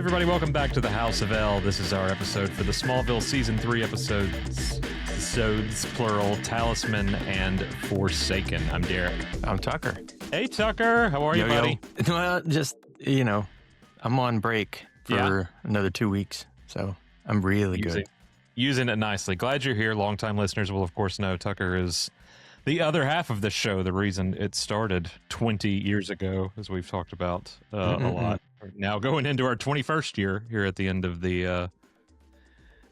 everybody. Welcome back to the House of L. This is our episode for the Smallville Season 3 episodes, plural, Talisman and Forsaken. I'm Derek. I'm Tucker. Hey, Tucker. How are you, buddy? Well, just, I'm on break for another 2 weeks, so I'm really good. Using it nicely. Glad you're here. Longtime listeners will, of course, know Tucker is the other half of the show, the reason it started 20 years ago, as we've talked about a lot. Now going into our 21st year here at the end of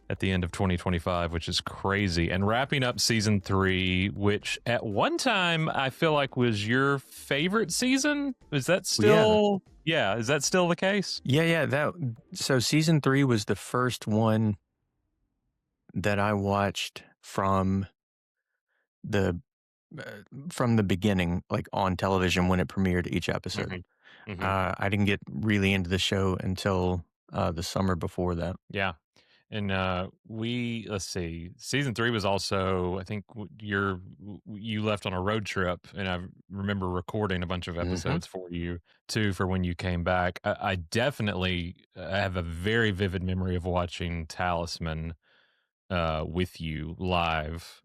2025, which is crazy, and wrapping up season 3, which at one time I feel like was your favorite season. Is that still? Yeah. Is that still the case? Yeah. So season 3 was the first one that I watched from the beginning, like on television when it premiered each episode. I didn't get really into the show until the summer before that. Yeah. And let's see, season 3 was also, I think you left on a road trip, and I remember recording a bunch of episodes for you too, for when you came back. I definitely have a very vivid memory of watching Talisman with you live.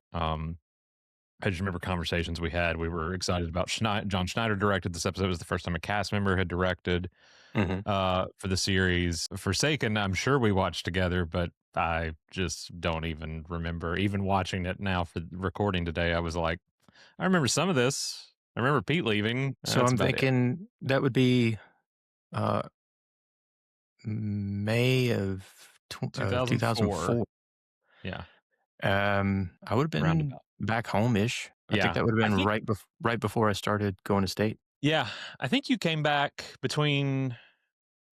I just remember conversations we had. We were excited about John Schneider directed this episode. It was the first time a cast member had directed for the series. Forsaken, I'm sure we watched together, but I just don't even remember. Even watching it now for recording today, I was like, I remember some of this. I remember Pete leaving. So I'm thinking that would be May of 2004. Yeah. I would have been back home-ish. I think that would have been right before I started going to state. Yeah, I think you came back between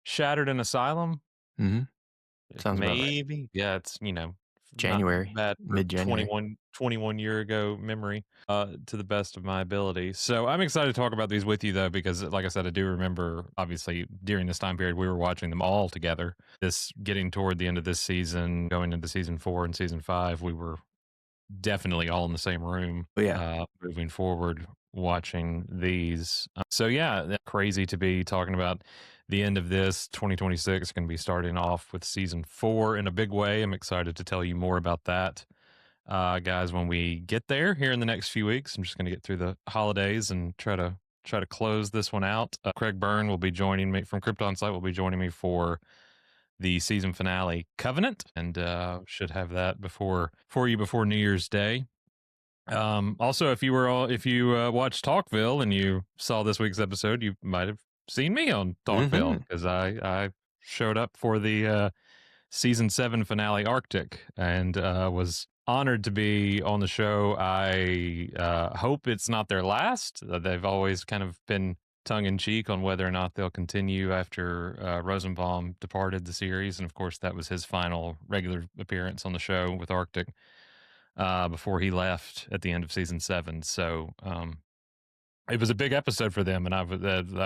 Shattered and Asylum. Sounds maybe. Right. Yeah, it's January, mid-January. 21 year ago memory, to the best of my ability. So I'm excited to talk about these with you, though, because like I said, I do remember, obviously, during this time period, we were watching them all together. This getting toward the end of this season, going into season 4 and season 5, we were definitely all in the same room. Moving forward, watching these. Crazy to be talking about the end of this. 2026 going to be starting off with season 4 in a big way. I'm excited to tell you more about that, guys, when we get there here in the next few weeks. I'm just going to get through the holidays and try to close this one out. Craig Byrne will be joining me from Krypton Site. Will be joining me for the season finale, Covenant, and should have that before New Year's Day. Also, if you watched Talkville and you saw this week's episode, you might have seen me on Talkville, because I showed up for the season 7 finale, Arctic, and was honored to be on the show. I hope it's not their last. They've always kind of been tongue-in-cheek on whether or not they'll continue after Rosenbaum departed the series, and of course that was his final regular appearance on the show with Arctic before he left at the end of season 7. So it was a big episode for them, and I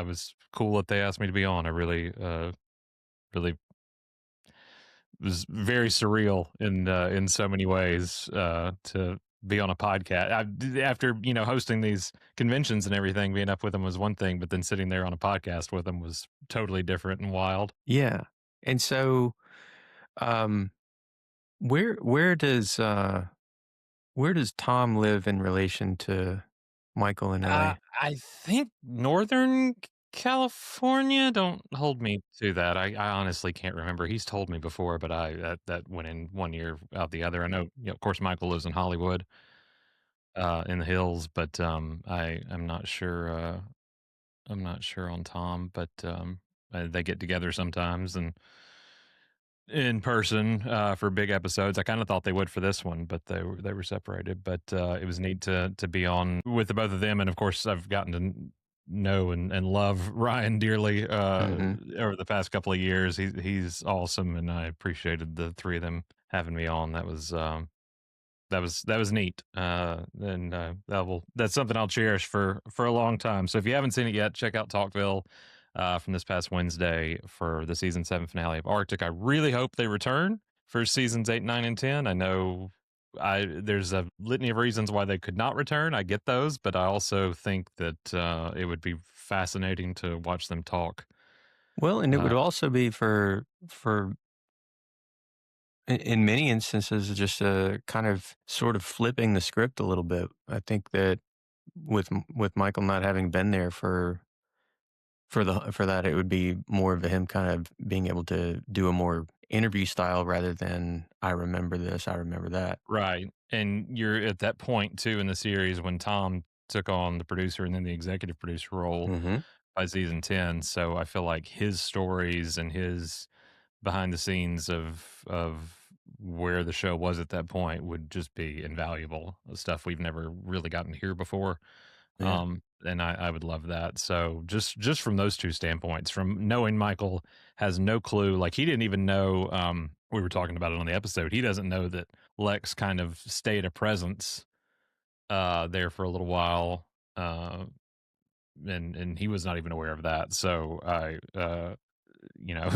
was cool that they asked me to be on. I really was very surreal in so many ways to be on a podcast. After hosting these conventions and everything, being up with them was one thing, but then sitting there on a podcast with them was totally different and wild. Yeah. And so where does Tom live in relation to Michael and LA? I think Northern California. Don't hold me to that. I honestly can't remember. He's told me before, but that went in one ear out the other. I know, of course, Michael lives in Hollywood, in the hills, but I'm not sure. I'm not sure on Tom, but they get together sometimes and in person for big episodes. I kind of thought they would for this one, but they were separated. But it was neat to be on with the both of them, and of course, I've gotten to know and love Ryan dearly over the past couple of years. He's awesome, and I appreciated the three of them having me on. That was neat, and that's something I'll cherish for a long time. So if you haven't seen it yet, check out Talkville from this past Wednesday for the season 7 finale of Arctic. I really hope they return for seasons 8, 9, and 10. I know there's a litany of reasons why they could not return. I get those, but I also think that it would be fascinating to watch them talk Well, and it Uh, would also be for in many instances just a kind of sort of flipping the script a little bit. I think that with Michael not having been there for that, it would be more of him kind of being able to do a more interview style rather than I remember this, I remember that. right. And you're at that point too in the series when Tom took on the producer and then the executive producer role Hmm. by season 10. So I feel like his stories and his behind the scenes of where the show was at that point would just be invaluable stuff we've never really gotten to hear before. Yeah. And I would love that. So just from those two standpoints, from knowing Michael has no clue, like he didn't even know, we were talking about it on the episode, he doesn't know that Lex kind of stayed a presence there for a little while. And he was not even aware of that. So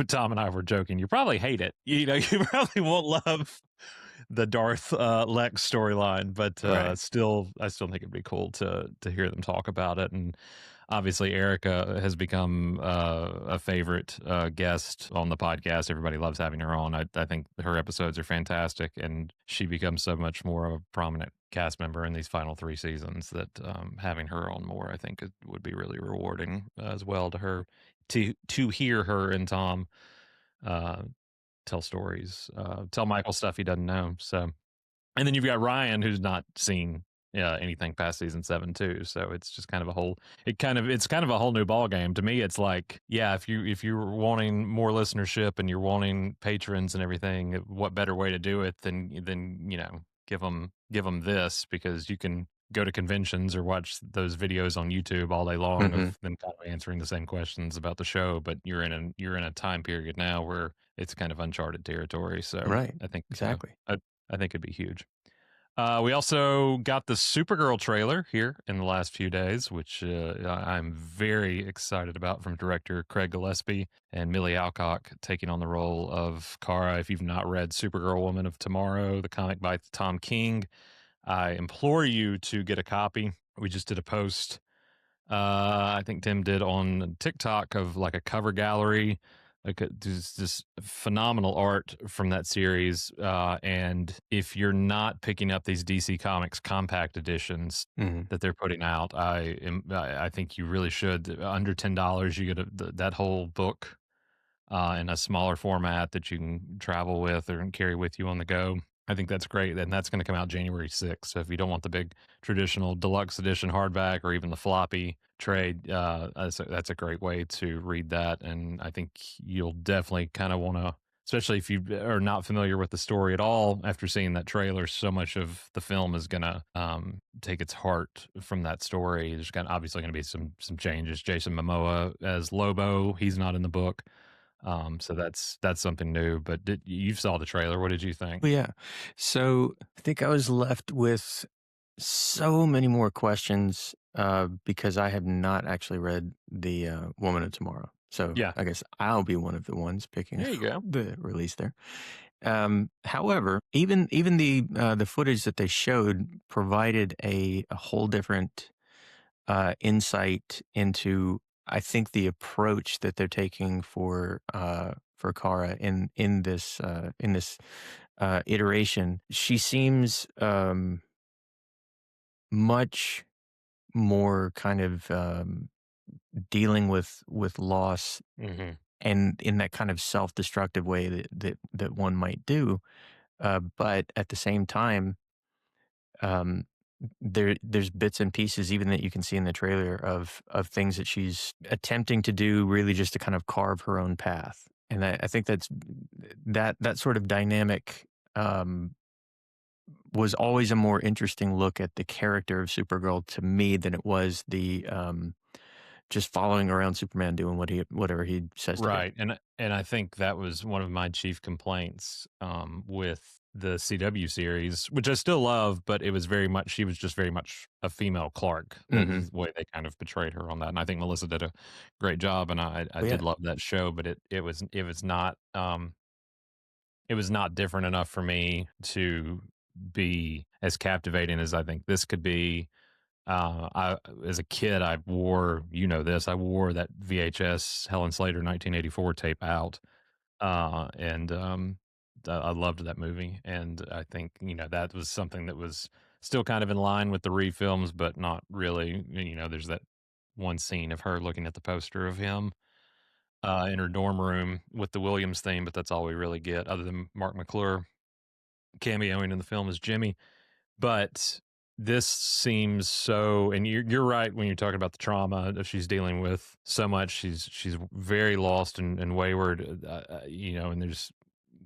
Tom and I were joking. You probably hate it. You probably won't love the Darth Lex storyline, but Right. I still think it'd be cool to hear them talk about it. And obviously, Erica has become a favorite guest on the podcast. Everybody loves having her on. I think her episodes are fantastic, and she becomes so much more of a prominent cast member in these final 3 seasons that having her on more, I think, it would be really rewarding as well to her to hear her and Tom uh, tell stories, tell Michael stuff he doesn't know. So, and then you've got Ryan, who's not seen anything past season 7 too. So it's just kind of a whole. It's kind of a whole new ball game to me. It's like, yeah, if you're wanting more listenership and you're wanting patrons and everything, what better way to do it than give them this, because you can go to conventions or watch those videos on YouTube all day long Hmm. of them kind of answering the same questions about the show, but you're in a time period now where it's kind of uncharted territory. So Right. I think Exactly. I think it'd be huge. We also got the Supergirl trailer here in the last few days, which I'm very excited about, from director Craig Gillespie and Millie Alcock taking on the role of Kara. If you've not read Supergirl Woman of Tomorrow, the comic by Tom King, I implore you to get a copy. We just did a post, I think Tim did, on TikTok, of like a cover gallery, like there's this phenomenal art from that series. And if you're not picking up these DC Comics compact editions Hmm. that they're putting out, I think you really should. Under $10, you get that whole book in a smaller format that you can travel with or carry with you on the go. I think that's great. And that's going to come out January 6th. So if you don't want the big traditional deluxe edition hardback or even the floppy trade, that's a great way to read that. And I think you'll definitely kind of want to, especially if you are not familiar with the story at all after seeing that trailer. So much of the film is going to take its heart from that story. There's obviously going to be some changes. Jason Momoa as Lobo, he's not in the book. So that's something new. But you saw the trailer? What did you think? Well, yeah. So I think I was left with so many more questions because I have not actually read the Woman of Tomorrow. So Yeah, I guess I'll be one of the ones picking there you go. the release there. However, even the footage that they showed provided a whole different insight into, I think, the approach that they're taking for Kara in this iteration. She seems much more kind of dealing with loss, Hmm. and in that kind of self-destructive way that one might do. But at the same time, um, there's bits and pieces even that you can see in the trailer of things that she's attempting to do, really just to kind of carve her own path. And I think that sort of dynamic was always a more interesting look at the character of Supergirl to me than it was the just following around Superman doing whatever he says to do. Right, and I think that was one of my chief complaints with the CW series, which I still love, but it was very much she was just very much a female Clark, Hmm. was the way they kind of portrayed her on that. And I think Melissa did a great job, and I But did yeah, love that show, but it was not different enough for me to be as captivating as I think this could be. I as a kid, I wore, you know this, I wore that VHS Helen Slater 1984 tape out, and I loved that movie, and I think that was something that was still kind of in line with the re-films, but not really. There's that one scene of her looking at the poster of him in her dorm room with the Williams theme, but that's all we really get, other than Mark McClure cameoing in the film as Jimmy. But this seems so, and you're right when you're talking about the trauma that she's dealing with so much. She's very lost and wayward, and there's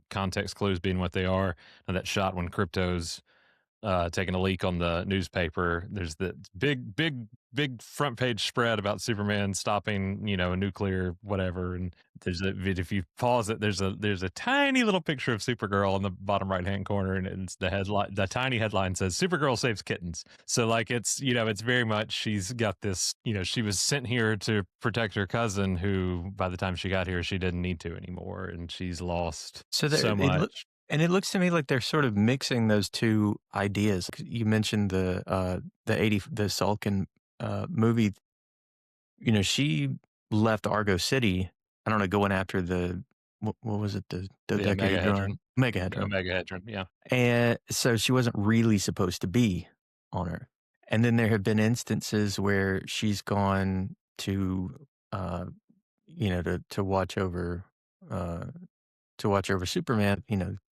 context clues being what they are. And that shot when Crypto's taking a leak on the newspaper. There's the big front page spread about Superman stopping, a nuclear whatever. And if you pause it, there's a tiny little picture of Supergirl on the bottom right hand corner, and it's the headline. The tiny headline says "Supergirl saves kittens." So like it's very much she's got this. She was sent here to protect her cousin, who by the time she got here, she didn't need to anymore, and she's lost So so much. and it looks to me like they're sort of mixing those two ideas. You mentioned the Salkin movie. She left Argo City. I don't know, going after what was it? The dodecahedron, megahedron. Megahedron, yeah. And so she wasn't really supposed to be on Earth. And then there have been instances where she's gone to, to watch over, Superman,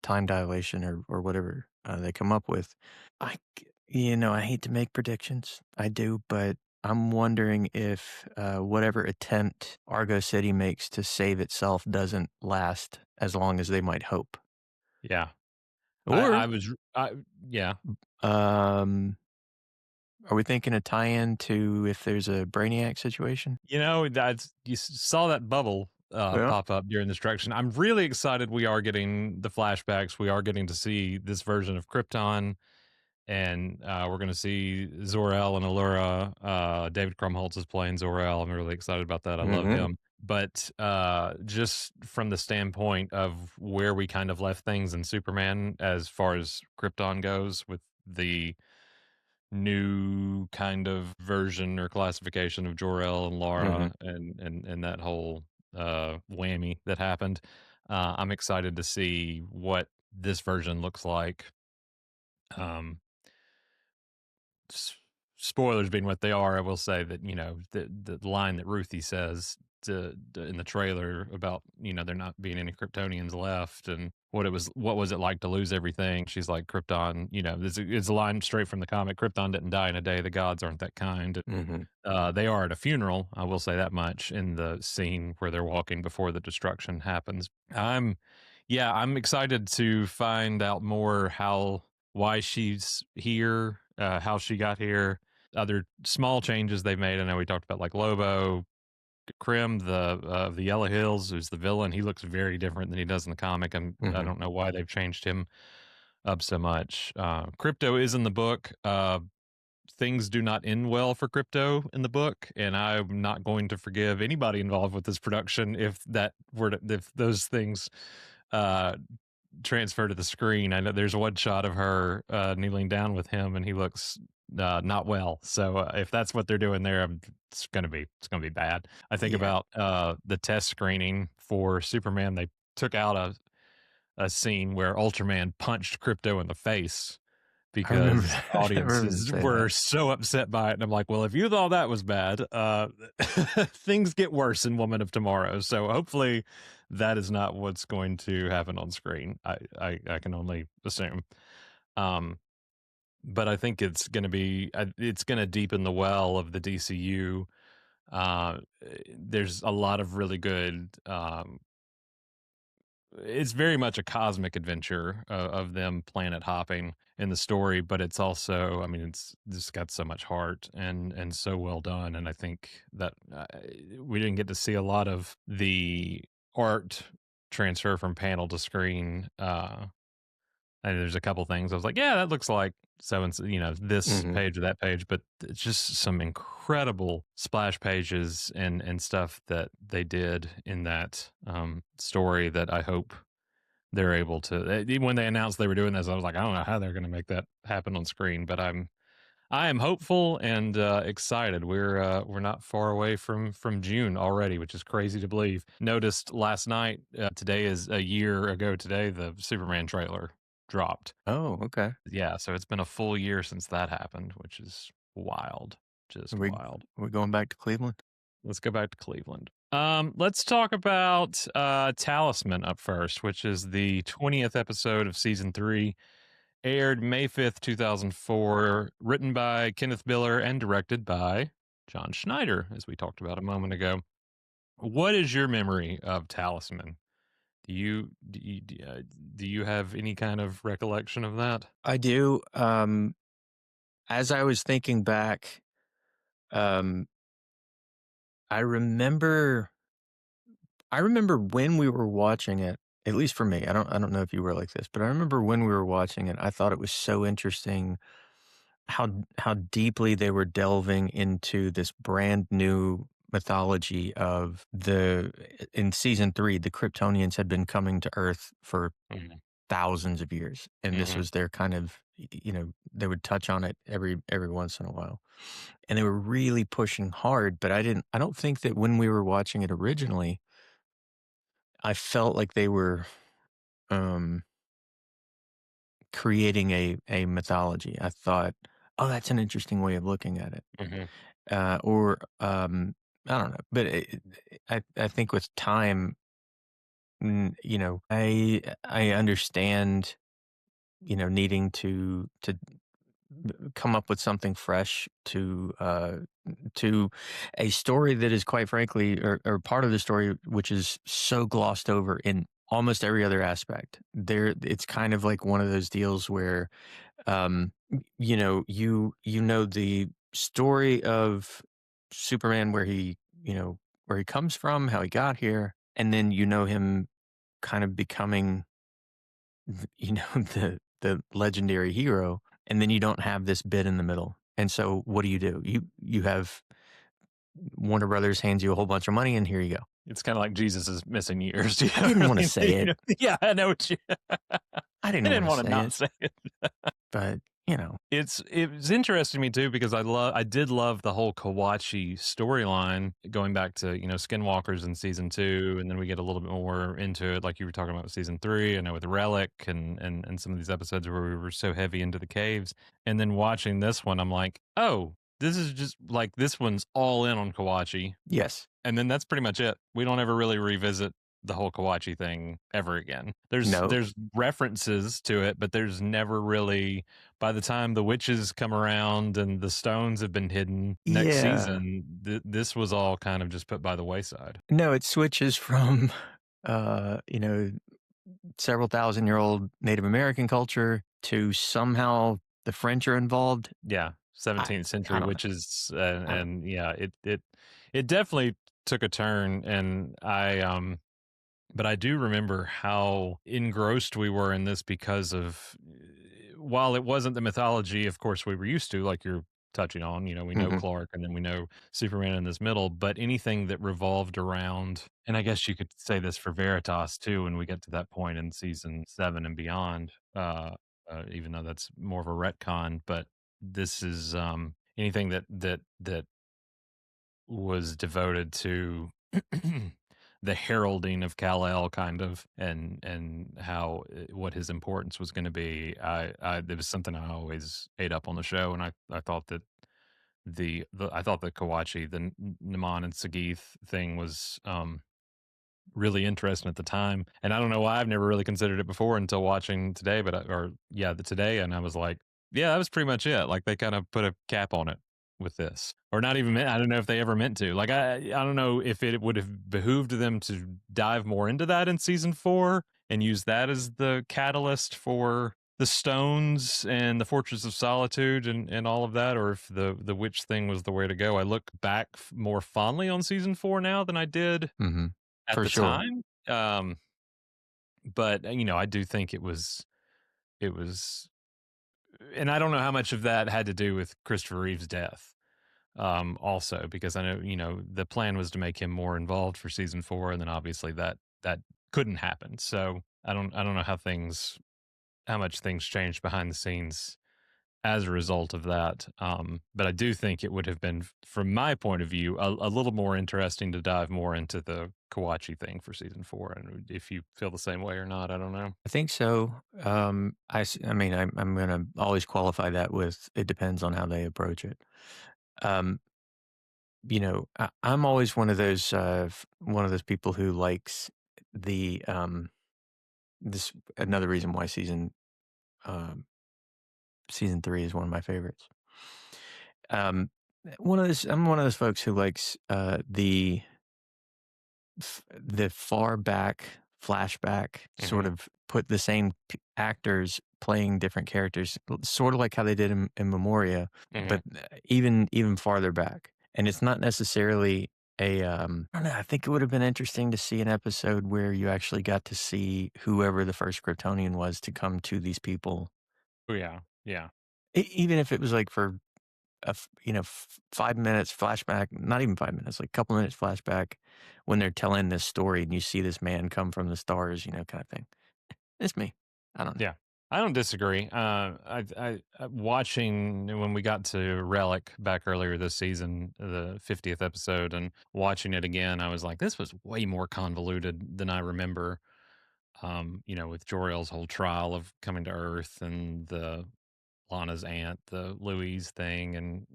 time dilation or whatever they come up with. I hate to make predictions. I do, but I'm wondering if whatever attempt Argo City makes to save itself doesn't last as long as they might hope. Yeah. Or yeah. Are we thinking a tie-in to if there's a Brainiac situation? You saw that bubble pop up during this direction. I'm really excited we are getting the flashbacks. We are getting to see this version of Krypton, and we're going to see Zor-El and Allura. David Krumholtz is playing Zor-El. I'm really excited about that. I love him. But just from the standpoint of where we kind of left things in Superman as far as Krypton goes, with the new kind of version or classification of Jor-El and Lara and that whole whammy that happened. I'm excited to see what this version looks like. Spoilers being what they are, I will say that the line that Ruthie says in the trailer about there not being any Kryptonians left, and what was it like to lose everything. She's like, Krypton, it's a line straight from the comic. Krypton didn't die in a day. The gods aren't that kind. They are at a funeral. I will say that much in the scene where they're walking before the destruction happens. I'm excited to find out more why she's here, how she got here, other small changes they've made. I know we talked about like Lobo, Krim, the Yellow Hills, who's the villain. He looks very different than he does in the comic. I don't know why they've changed him up so much. Crypto is in the book. Things do not end well for Crypto in the book, and I'm not going to forgive anybody involved with this production if those things transfer to the screen. I know there's one shot of her kneeling down with him, and he looks not well. So if that's what they're doing there, it's gonna be bad. I think about the test screening for Superman. They took out a scene where Ultraman punched Crypto in the face because audiences were so upset by it. And I'm like, well, if you thought that was bad, things get worse in Woman of Tomorrow. So hopefully that is not what's going to happen on screen. I can only assume. But I think it's going to deepen the well of the DCU. There's a lot of really good, it's very much a cosmic adventure of them planet hopping in the story, but it's also, it's just got so much heart and so well done. And I think that we didn't get to see a lot of the art transfer from panel to screen. And there's a couple things I was like, yeah, that looks like so and so, this page or that page, but it's just some incredible splash pages and stuff that they did in that story that I hope they're able to. When they announced they were doing this, I was like, I don't know how they're going to make that happen on screen, but I'm I am hopeful and excited. We're not far away from June already, which is crazy to believe. Noticed last night. Today is a year ago. Today, the Superman trailer dropped. Oh, okay. Yeah, so it's been a full year since that happened, which is wild. Are Just we wild. we going back to Cleveland? Let's go back to Cleveland. Let's talk about Talisman up first, which is the 20th episode of season 3. Aired May 5th, 2004, written by Kenneth Miller and directed by John Schneider, as we talked about a moment ago. What is your memory of Talisman? Do you have any kind of recollection of that? I do. As I was thinking back, um, I remember when we were watching it, at least for me. I don't know if you were like this, but I remember when we were watching it, I thought it was so interesting how deeply they were delving into this brand new mythology of in season 3, the Kryptonians had been coming to Earth for Mhm. thousands of years, and this Mhm. was their kind of, they would touch on it every once in a while, and they were really pushing hard. But I don't think that when we were watching it originally, I felt like they were um creating a mythology. I thought, oh, that's an interesting way of looking at it. Mhm. Or I don't know, but I think with time, I understand, needing to come up with something fresh to a story that is, quite frankly, or part of the story which is so glossed over in almost every other aspect. It's kind of like one of those deals where you know the story of Superman, where he comes from, how he got here, and then him kind of becoming the legendary hero, and then you don't have this bit in the middle. And so what do? You have Warner Brothers hands you a whole bunch of money, and here you go. It's kind of like Jesus's missing years. I didn't want to say it. Yeah, I know what you. I I didn't want didn't to want to say not it, say it. but It's interesting to me too because I did love the whole Kawatche storyline going back to Skinwalkers in season 2, and then we get a little bit more into it like you were talking about with season 3. I know with Relic and some of these episodes where we were so heavy into the caves, and then watching this one, I'm like, oh, this is just like this one's all in on Kawatche, yes, and then that's pretty much it. We don't ever really revisit the whole Kawatche thing ever again. no, There's references to it, but there's never really, by the time the witches come around and the stones have been hidden next yeah, season, this was all kind of just put by the wayside. no. It switches from uh, you know several thousand-year-old Native American culture to somehow the French are involved. Yeah, I 17th I century don't know. witches, I don't. and yeah, it definitely took a turn, and but I do remember how engrossed we were in this because of, while it wasn't the mythology, of course, we were used to, like you're touching on, we know Mhm. Clark and then we know Superman in this middle, but anything that revolved around, and I guess you could say this for Veritas too, when we get to that point in season 7 and beyond, even though that's more of a retcon, but this is anything that was devoted to the heralding of Kal-El, kind of, and how what his importance was going to be. It was something I always ate up on the show, and I thought that I thought the Kawatche, the Naman and Sagith thing was really interesting at the time, and I don't know why I've never really considered it before until watching today, the today, and I was like, yeah, that was pretty much it. Like they kind of put a cap on it with this, or not even meant. I don't know if they ever meant to. Like I don't know if it would have behooved them to dive more into that in season 4 and use that as the catalyst for the stones and the Fortress of Solitude and all of that, or if the witch thing was the way to go. I look back more fondly on season 4 now than I did Mhm. at For the sure. time. But I do think it was, and I don't know how much of that had to do with Christopher Reeve's death. Also because I know, the plan was to make him more involved for season 4, and then obviously that couldn't happen. So I don't know how much things changed behind the scenes as a result of that. But I do think it would have been, from my point of view, a little more interesting to dive more into the Kawatche thing for season 4. And if you feel the same way or not, I don't know. I think so. I mean, I'm going to always qualify that with it depends on how they approach it. Um, I'm always one of those people who likes the this another reason why um, season 3 is one of my favorites. I'm one of those folks who likes the far back flashback, sort of put the same actors playing different characters, sort of like how they did in Memoria, but even farther back. And it's not necessarily I don't know. I think it would have been interesting to see an episode where you actually got to see whoever the first Kryptonian was to come to these people, Oh, yeah. Yeah. even if it was like for 5 minutes flashback, not even 5 minutes, like a couple minutes flashback when they're telling this story and you see this man come from the stars, kind of thing. It's me. I don't know. Yeah. I don't disagree. Watching when we got to Relic back earlier this season, the 50th episode, and watching it again, I was like, this was way more convoluted than I remember. With Jor-El's whole trial of coming to Earth and the Lana's aunt, the Louise thing, and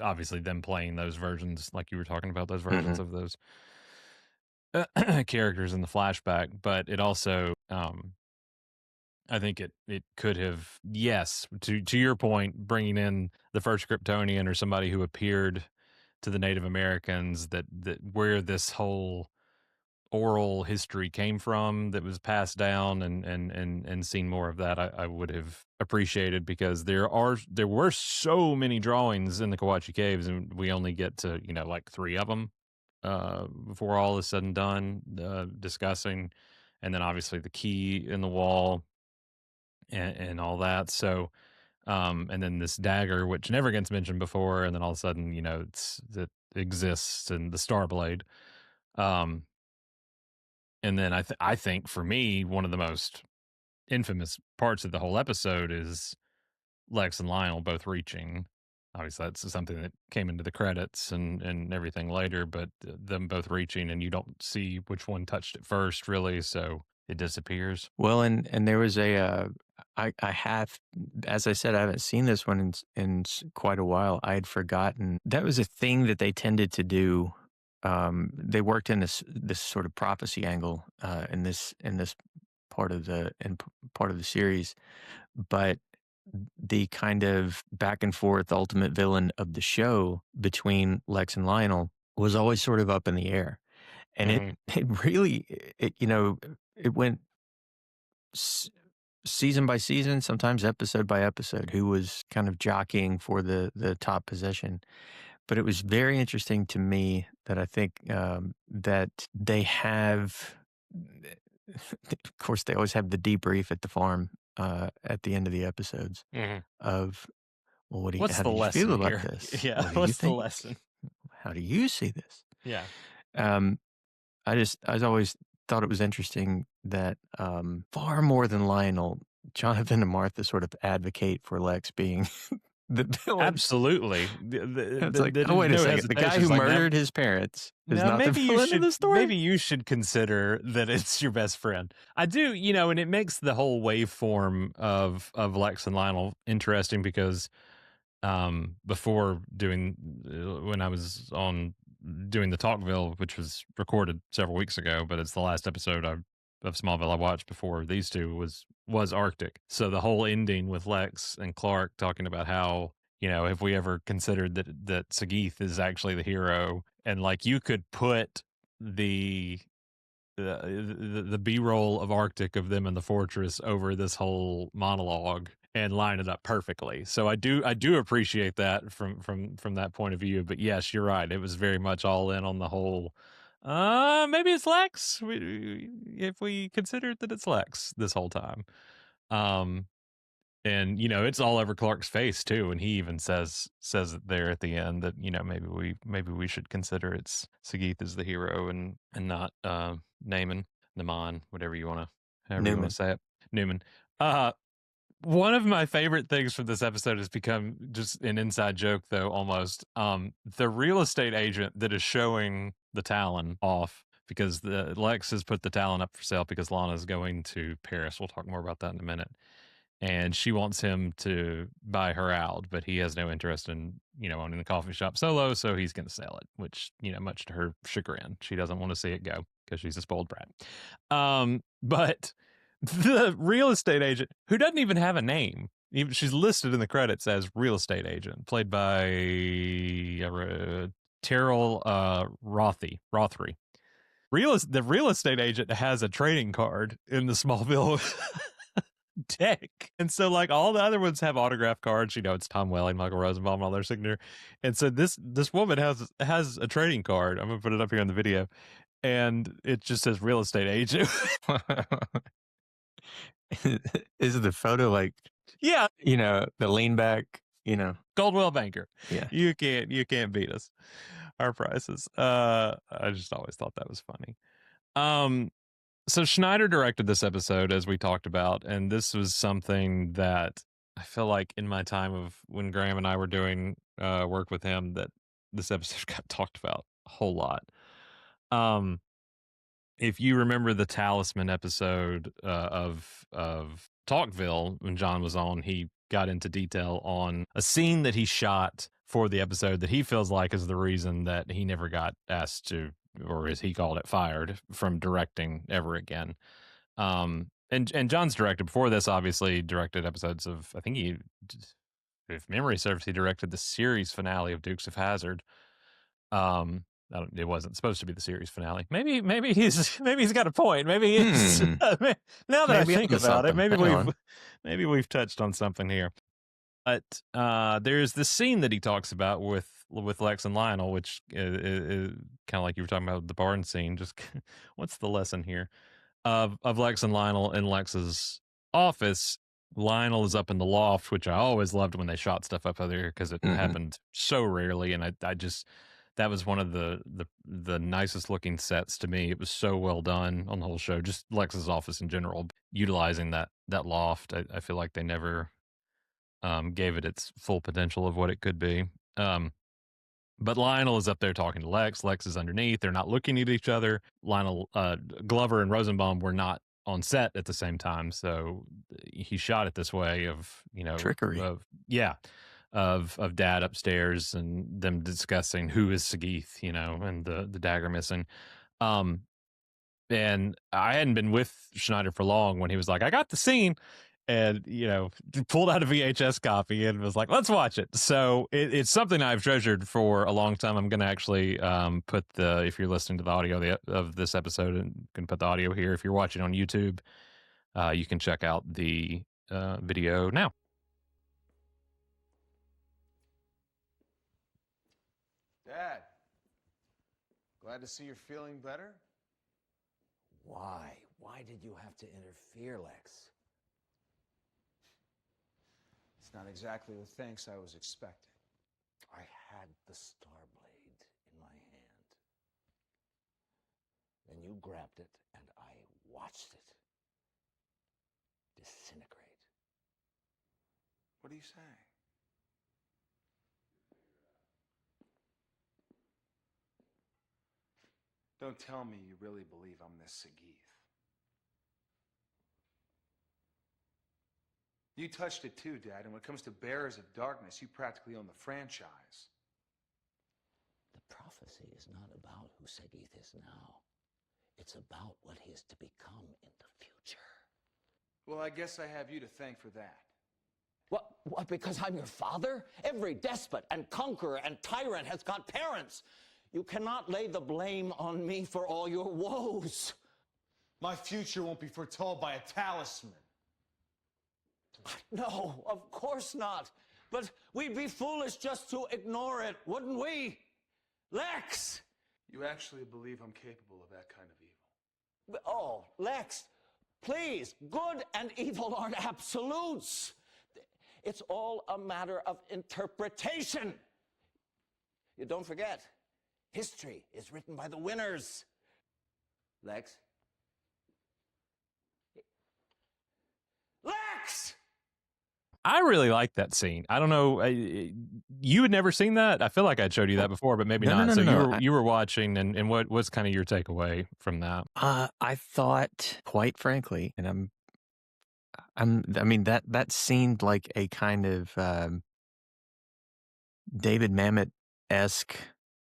obviously them playing those versions, like you were talking about, those versions of those characters in the flashback. But it also, I think it could have, yes, to your point, bringing in the first Kryptonian or somebody who appeared to the Native Americans, that where this whole oral history came from that was passed down, and seen more of that, I would have appreciated, because there were so many drawings in the Kawatche caves, and we only get to like 3 of them before all is said and done, discussing, and then obviously the key in the wall, and all that. So and then this dagger, which never gets mentioned before, and then all of a sudden it exists in the Starblade. um And then I think for me, one of the most infamous parts of the whole episode is Lex and Lionel both reaching. Obviously, that's something that came into the credits and everything later, but them both reaching, and you don't see which one touched it first, really, so it disappears. Well, and there was I have, as I said, I haven't seen this one in quite a while. I had forgotten that was a thing that they tended to do. They worked in this sort of prophecy angle in this part of part of the series, but the kind of back and forth ultimate villain of the show between Lex and Lionel was always sort of up in the air, and Mhm. it really it went season by season, sometimes episode by episode, who was kind of jockeying for the top position. But it was very interesting to me that I think that they have, of course, they always have the debrief at the farm at the end of the episodes Mhm. of, well, What's how the do you feel lesson about here? this? Yeah, What do you what's the think? lesson? How do you see this? Yeah. Um, I always thought it was interesting that far more than Lionel, Jonathan and Martha sort of advocate for Lex being the villain. Absolutely. It's like, oh, There's wait a no second. The guy hesitation. who It's like, now, murdered his parents is now not the villain of the story? maybe you should consider that it's your best friend. I do, and it makes the whole waveform of Lex and Lionel interesting, because before doing when I was on doing the Talkville, which was recorded several weeks ago, but it's the last episode of Smallville I watched before these two, was Arctic. So the whole ending with Lex and Clark talking about how, if we ever considered that Sagith is actually the hero, and like you could put the the B-roll of Arctic of them in the fortress over this whole monologue and line it up perfectly. So I do appreciate that from that point of view. But yes, you're right. It was very much all in on the whole. Maybe it's Lex. If we considered that it's Lex this whole time. Um, and it's all over Clark's face too, and he even says it there at the end that maybe we should consider it's Sagith as the hero, and not Naaman, whatever you want to however you want Newman. to say it, Newman. Uh One of my favorite things from this episode has become just an inside joke, though, almost. The real estate agent that is showing the Talon off because the Lex has put the Talon up for sale because Lana's going to Paris. We'll talk more about that in a minute. And she wants him to buy her out, but he has no interest in, owning the coffee shop solo, so he's going to sell it, which, much to her chagrin. She doesn't want to see it go because she's a spoiled brat. But the real estate agent, who doesn't even have a name, she's listed in the credits as real estate agent, played by Terrell Rothery. The real estate agent has a trading card in the Smallville deck, and so like all the other ones have autograph cards. It's Tom Welling, Michael Rosenbaum, and all their signature. And so this woman has a trading card. I'm gonna put it up here on the video, and it just says real estate agent. Is the photo like, yeah, the lean back, Goldwell Banker? Yeah, you can't beat us, our prices. I just always thought that was funny. So Schneider directed this episode, as we talked about, and this was something that I feel like in my time of when Graham and I were doing work with him, that this episode got talked about a whole lot. If you remember the Talisman episode of Talkville, when John was on, he got into detail on a scene that he shot for the episode that he feels like is the reason that he never got asked to, or as he called it, fired from directing ever again. And John's directed before this, obviously directed episodes of, I think he, if memory serves, he directed the series finale of Dukes of Hazzard. It wasn't supposed to be the series finale. Maybe he's got a point. Maybe he is. Now that I think about it, maybe we've touched on something here. But there's this scene that he talks about with Lex and Lionel, which is kind of like you were talking about the barn scene. Just what's the lesson here of Lex and Lionel in Lex's office? Lionel is up in the loft, which I always loved when they shot stuff up there because it happened so rarely, and I just, that was one of the nicest looking sets to me. It was so well done on the whole show. Just Lex's office in general, utilizing that loft. I feel like they never gave it its full potential of what it could be. But Lionel is up there talking to Lex. Lex is underneath. They're not looking at each other. Lionel, Glover and Rosenbaum were not on set at the same time, so he shot it this way of, trickery. Of Dad upstairs and them discussing who is Sagith, and the dagger missing. And I hadn't been with Schneider for long when he was like, I got the scene, and pulled out a VHS copy and was like, let's watch it. So it's something I've treasured for a long time. I'm going to actually put if you're listening to the audio of this episode, and can put the audio here. If you're watching on YouTube, you can check out the video now. Dad, glad to see you're feeling better. Why? Why did you have to interfere, Lex? It's not exactly the thanks I was expecting. I had the star blade in my hand. Then you grabbed it, and I watched it disintegrate. What are you saying? Don't tell me you really believe I'm this Sagith. You touched it too, Dad, and when it comes to Bearers of Darkness, you practically own the franchise. The prophecy is not about who Sagith is now. It's about what he is to become in the future. Well, I guess I have you to thank for that. What, because I'm your father? Every despot and conqueror and tyrant has got parents. You cannot lay the blame on me for all your woes. My future won't be foretold by a talisman. No, of course not. But we'd be foolish just to ignore it, wouldn't we? Lex! You actually believe I'm capable of that kind of evil? Oh, Lex, please, good and evil aren't absolutes. It's all a matter of interpretation. You don't forget, history is written by the winners. Lex? Lex! I really like that scene. I don't know. You had never seen that? I feel like I'd showed you that before, but maybe not. So you were watching, and what's kind of your takeaway from that? I thought, quite frankly, and I mean that seemed like a kind of David Mamet-esque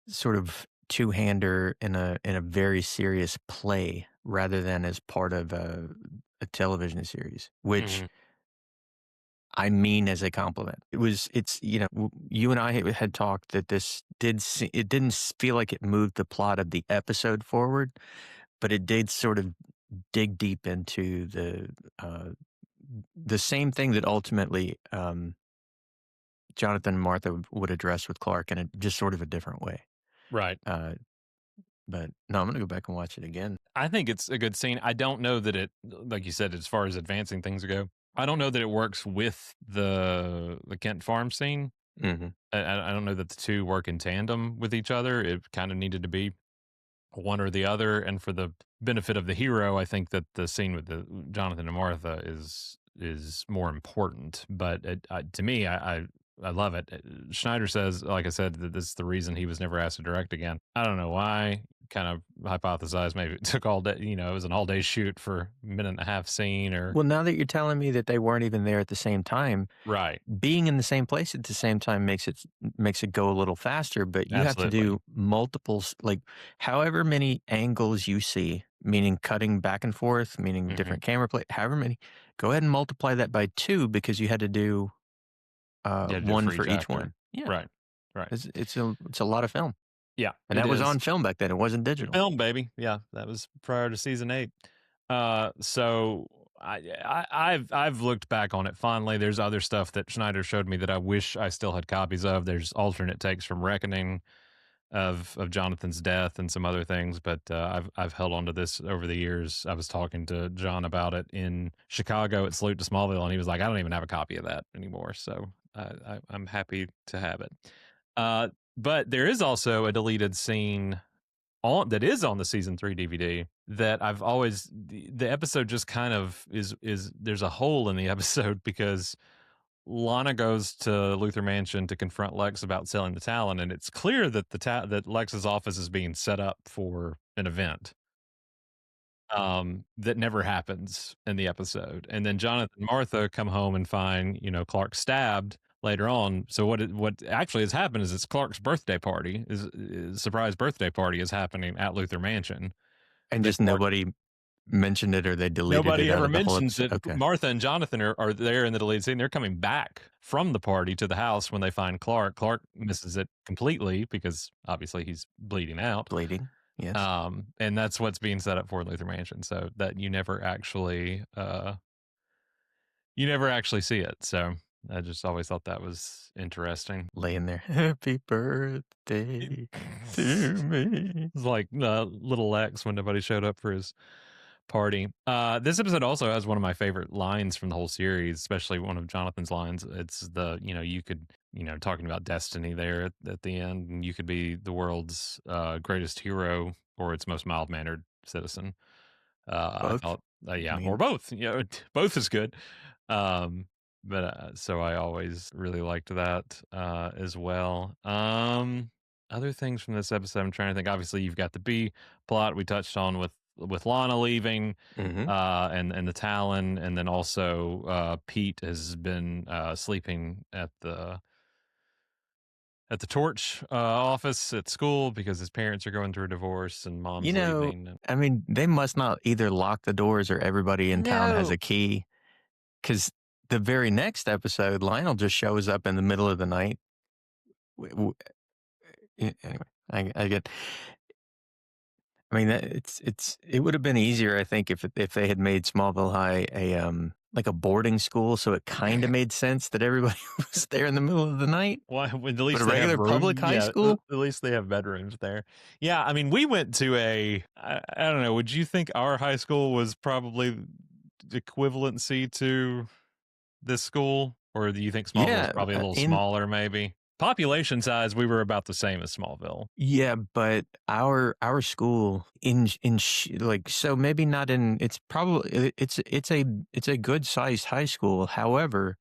sort of two-hander in a very serious play rather than as part of a television series, which I mean as a compliment. It's you and I had talked that it didn't feel like it moved the plot of the episode forward, but it did sort of dig deep into the same thing that ultimately Jonathan and Martha would address with Clark in just sort of a different way. Right. But no, I'm going to go back and watch it again. I think it's a good scene. I don't know that it, like you said, as far as advancing things go, I don't know that it works with the Kent farm scene. Mm-hmm. I don't know that the two work in tandem with each other. It kind of needed to be one or the other. And for the benefit of the hero, I think that the scene with the Jonathan and Martha is more important. But to me, I love it. Schneider says, like I said, that this is the reason he was never asked to direct again. I don't know why. Kind of hypothesized maybe it took all day, it was an all-day shoot for a minute and a half scene. Or well, now that you're telling me that they weren't even there at the same time, right, being in the same place at the same time makes it go a little faster. But you have to do multiples, like however many angles you see, meaning cutting back and forth, meaning different camera play, however many. Go ahead and multiply that by 2 because you had to do one for each one. Yeah, right. It's a lot of film. Yeah, and that was on film back then. It wasn't digital. Film, baby. Yeah, that was prior to season 8. So I've looked back on it fondly. There's other stuff that Schneider showed me that I wish I still had copies of. There's alternate takes from Reckoning of Jonathan's death and some other things, but I've held on to this over the years. I was talking to John about it in Chicago at Salute to Smallville, and he was like, I don't even have a copy of that anymore. So I'm happy to have it. But there is also a deleted scene that is on the season 3 DVD that I've always, the episode just kind of is there's a hole in the episode because Lana goes to Luthor Mansion to confront Lex about selling the Talon, and it's clear that that Lex's office is being set up for an event that never happens in the episode. And then Jonathan and Martha come home and find, Clark stabbed later on. So what actually has happened is it's Clark's birthday party, is surprise birthday party is happening at Luthor Mansion. And just nobody mentioned it, or they deleted nobody it. Nobody ever mentions it. Okay. Martha and Jonathan are there in the deleted scene. They're coming back from the party to the house when they find Clark. Clark misses it completely because obviously he's bleeding out. Bleeding. Yes. And that's what's being set up for Luthor Mansion. So that you never actually see it. So I just always thought that was interesting. Laying there, happy birthday to me. It's like little Lex when nobody showed up for his party. This episode also has one of my favorite lines from the whole series, especially one of Jonathan's lines. It's the, you could, talking about destiny there at the end, and you could be the world's greatest hero or its most mild-mannered citizen. I thought, or both. Both is good. But so I always really liked that as well. Other things from this episode, I'm trying to think. Obviously, you've got the B plot we touched on with Lana leaving, and the Talon, and then also Pete has been sleeping at the Torch office at school because his parents are going through a divorce and mom's leaving. I mean, they must not either lock the doors or everybody in town has a key, because the very next episode, Lionel just shows up in the middle of the night. Anyway, I get. I mean, it would have been easier, I think, if they had made Smallville High a boarding school, so it kind of made sense that everybody was there in the middle of the night. Why? At least but a regular public high school. At least they have bedrooms there. Yeah, I mean, we went to I don't know. Would you think our high school was probably equivalency to this school, or do you think Smallville is probably a little smaller? Maybe population size, we were about the same as Smallville. Yeah, but our school so maybe not in. It's probably it's a good sized high school. However,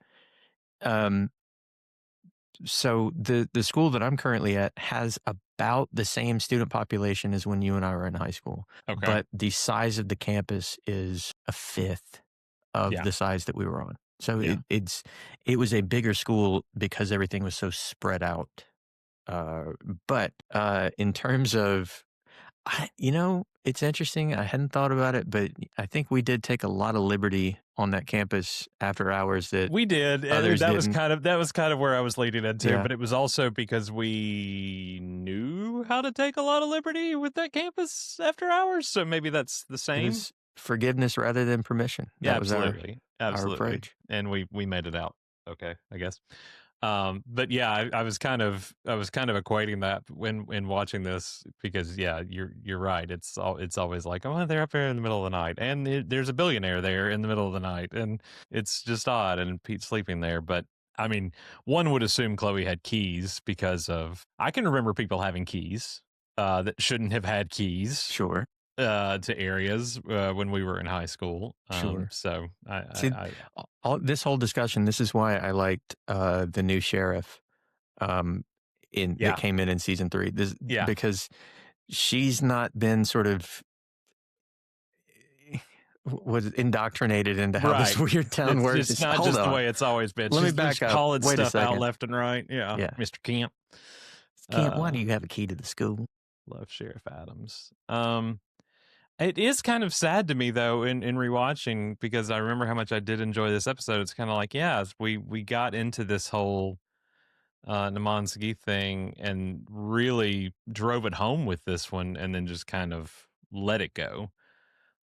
So the school that I'm currently at has about the same student population as when you and I were in high school. Okay. But the size of the campus is a fifth of Yeah. the size that we were on. So Yeah. it was a bigger school because everything was so spread out. But in terms of, it's interesting. I hadn't thought about it, but I think we did take a lot of liberty on that campus after hours that We did. And others that was didn't. kind of where I was leading into, Yeah. but it was also because we knew how to take a lot of liberty with that campus after hours. So maybe that's the It same. was forgiveness rather than permission. Yeah, That was absolutely. our approach. And we made it out. Okay, I guess. But yeah, I was kind of equating that when watching this, because yeah, you're right. It's always like, oh, they're up there in the middle of the night, and there's a billionaire there in the middle of the night, and it's just odd, and Pete's sleeping there. But I mean, one would assume Chloe had keys because I can remember people having keys that shouldn't have had keys. Sure. To areas when we were in high school. Sure. So this whole discussion, this is why I liked the new sheriff that came in season 3. Because she's not been sort of was indoctrinated into how this weird town works. It's not just the way it's always been. Let me back up. Calling Wait a stuff out second. left and right. Yeah. Mr. Camp. Camp, why do you have a key to the school? Love Sheriff Adams. It is kind of sad to me, though, in rewatching, because I remember how much I did enjoy this episode. It's kind of like, we got into this whole Naman thing and really drove it home with this one, and then just kind of let it go.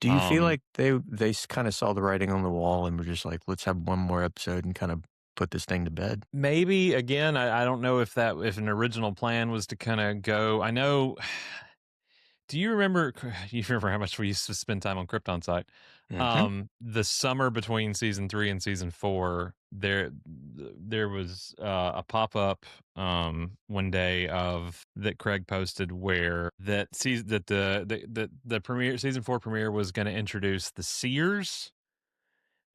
Do you feel like they kind of saw the writing on the wall and were just like, let's have one more episode and kind of put this thing to bed? Maybe. Again, I don't know if an original plan was to kind of go. I know. Do you remember how much we used to spend time on Krypton site? Mm-hmm. The summer between season 3 and season 4, there was a pop-up one day that Craig posted where the premiere season 4 premiere was going to introduce the Seers,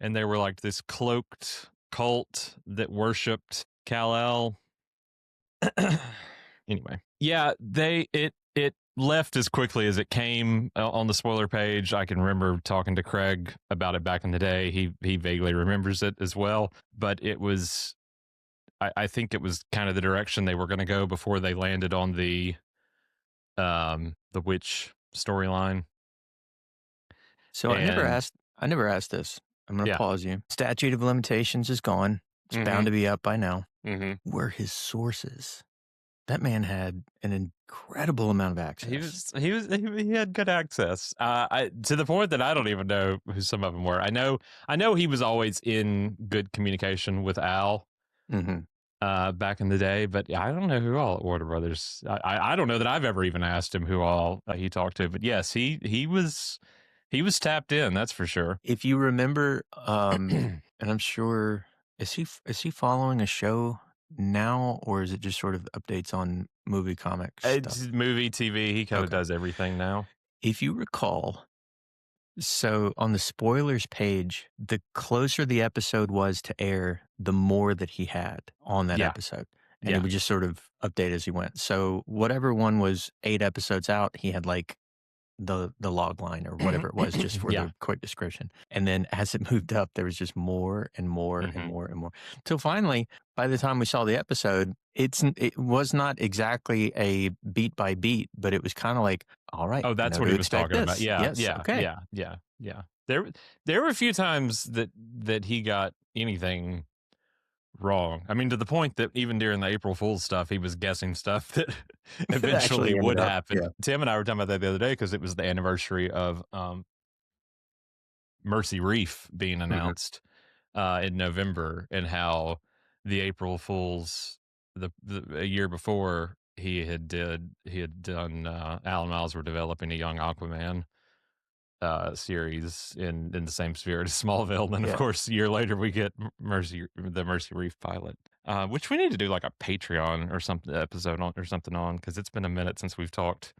and they were like this cloaked cult that worshipped Kal-El. Anyway, yeah, it left as quickly as it came on the spoiler page. I can remember talking to Craig about it back in the day. He vaguely remembers it as well, but it was, I think it was kind of the direction they were going to go before they landed on the witch storyline. So I never asked this. I'm going to pause you. Statute of limitations is gone. It's bound to be up by now. Mm-hmm. Where are his sources? That man had an incredible amount of access. He had good access. To the point that I don't even know who some of them were. I know he was always in good communication with Al. Mm-hmm. Back in the day, but I don't know who all at Warner Brothers. I don't know that I've ever even asked him who all he talked to. But yes, he was tapped in. That's for sure. If you remember, and I'm sure, is he following a show now, or is it just sort of updates on movie comics? It's movie, TV. He kind of does everything now. If you recall, so on the spoilers page, the closer the episode was to air, the more that he had on that episode. And he would just sort of update as he went. So whatever one was 8 episodes out, he had like the log line or whatever it was, just for the quick description. And then as it moved up, there was just more and more and more and more. Till finally, by the time we saw the episode, it was not exactly a beat by beat, but it was kind of like, all right. Oh, that's what he was talking about. Yeah. There were a few times that he got anything wrong. I mean, to the point that even during the April Fool's stuff, he was guessing stuff that eventually would happen. Yeah. Tim and I were talking about that the other day because it was the anniversary of Mercy Reef being announced in November, and how the April Fool's a year before he had done Alan Miles were developing a Young Aquaman series in the same spirit as Smallville. And of course, a year later we get the Mercy Reef pilot, which we need to do like a Patreon or something episode on or something on, because it's been a minute since we've talked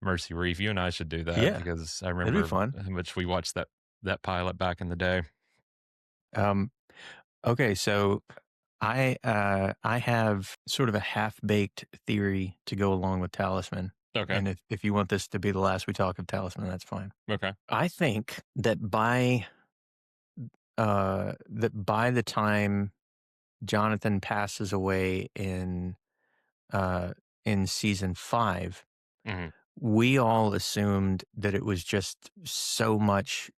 Mercy Reef. You and I should do that, because I remember how much we watched that pilot back in the day. Okay, so I have sort of a half-baked theory to go along with Talisman. Okay. And if you want this to be the last we talk of Talisman, that's fine. Okay. I think that by the time Jonathan passes away in season 5, Mhm. we all assumed that it was just so much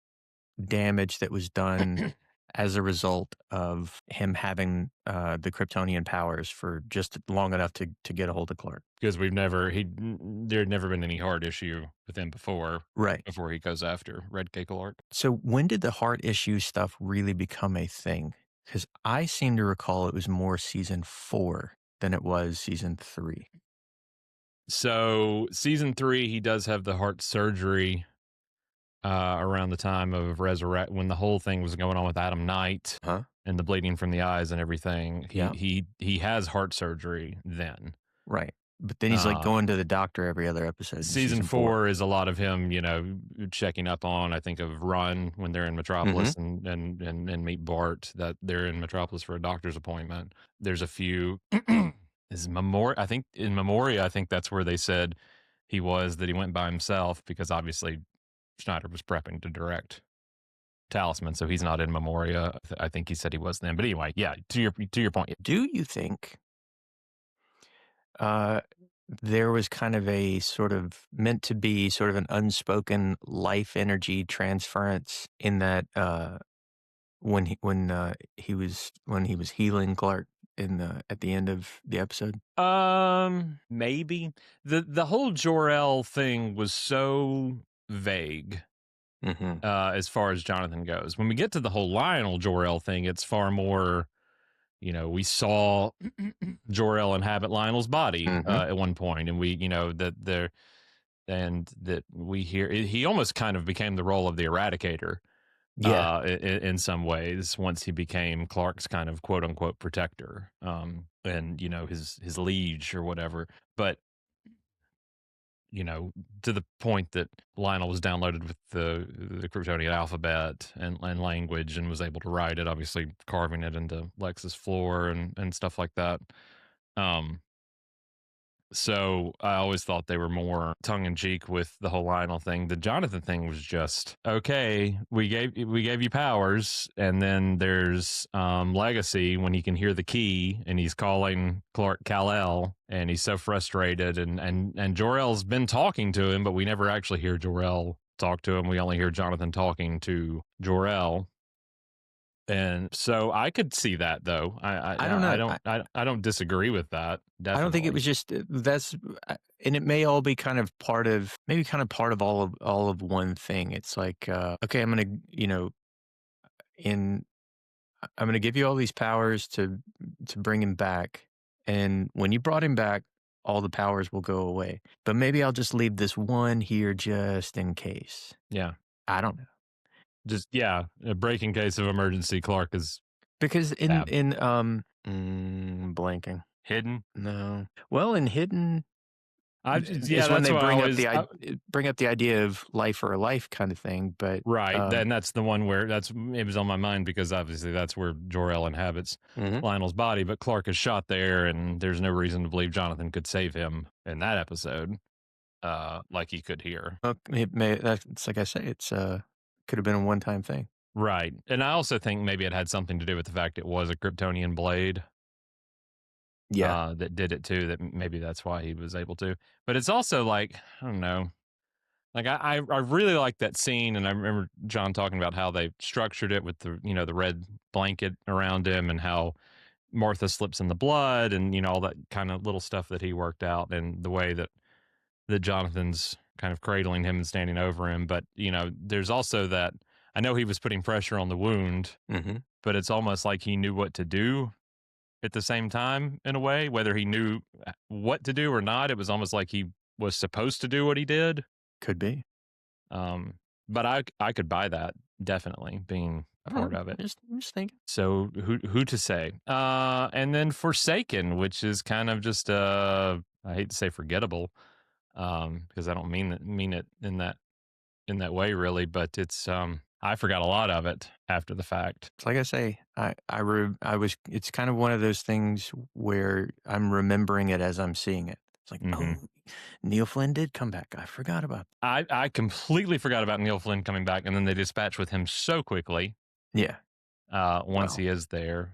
damage that was done as a result of him having the Kryptonian powers for just long enough to get a hold of Clark. Because there'd never been any heart issue with him before Right. he goes after Red K. Clark. So when did the heart issue stuff really become a thing? Because I seem to recall it was more season 4 than it was season 3. So season 3, he does have the heart surgery around the time of Resurrect, when the whole thing was going on with Adam Knight Huh? and the bleeding from the eyes and everything. Yeah. He has heart surgery then. Right. But then he's like going to the doctor every other episode. in Season 4 is a lot of him, checking up on, I think, of Run when they're in Metropolis and meet Bart, that they're in Metropolis for a doctor's appointment. There's a few I think in Memoria, I think that's where they said he went by himself, because obviously Schneider was prepping to direct Talisman, so he's not in Memoria. I think he said he was then. But anyway, yeah, to your point. Do you think there was kind of a sort of meant to be sort of an unspoken life energy transference in that when he was healing Clark at the end of the episode? Maybe the whole Jor-El thing was so vague as far as Jonathan goes. When we get to the whole Lionel Jor-El thing, it's far more, we saw Jor-El inhabit Lionel's body at one point, and we, that we hear he almost kind of became the role of the Eradicator. Yeah. In some ways, once he became Clark's kind of quote unquote protector, and his liege or whatever. But to the point that Lionel was downloaded with the Kryptonian alphabet and language and was able to write it, obviously carving it into Lex's floor and stuff like that. So I always thought they were more tongue-in-cheek with the whole Lionel thing. The Jonathan thing was just, okay, we gave you powers, and then there's Legacy, when he can hear the key and he's calling Clark Kal-El, and he's so frustrated, and Jor-El's been talking to him, but we never actually hear Jor-El talk to him. We only hear Jonathan talking to Jor-El. And so I could see that, though. I don't know. I don't disagree with that. Definitely. I don't think it was just and it may all be kind of part of all of one thing. It's like, okay, I'm gonna give you all these powers to bring him back, and when you brought him back, all the powers will go away. But maybe I'll just leave this one here just in case. Yeah, I don't know. Just a break in case of emergency. Clark is because in blanking. Hidden? No. Well, in Hidden, is when they bring up the idea of life or a life kind of thing. But right, then that's the one where it was on my mind, because obviously that's where Jor-El inhabits Lionel's body. But Clark is shot there, and there's no reason to believe Jonathan could save him in that episode, like he could here. That's like I say, it's could have been a one-time thing. Right. And I also think maybe it had something to do with the fact it was a Kryptonian blade. Yeah. That did it too, that maybe that's why he was able to. But it's also like, I don't know. Like I really like that scene, and I remember John talking about how they structured it with the red blanket around him, and how Martha slips in the blood, and all that kind of little stuff that he worked out, and the way that Jonathan's kind of cradling him and standing over him. But there's also that, I know he was putting pressure on the wound, but it's almost like he knew what to do at the same time, in a way, whether he knew what to do or not. It was almost like he was supposed to do what he did. Could be. But I could buy that, definitely, being part of it. I'm just thinking. So who to say? And then Forsaken, which is kind of just I hate to say forgettable, because I don't mean it in that way, really, but it's I forgot a lot of it after the fact. It's like I say, it's kind of one of those things where I'm remembering it as I'm seeing it. It's like, oh, Neil Flynn did come back. I forgot about that. I completely forgot about Neil Flynn coming back, and then they dispatch with him so quickly. Yeah. Once he is there.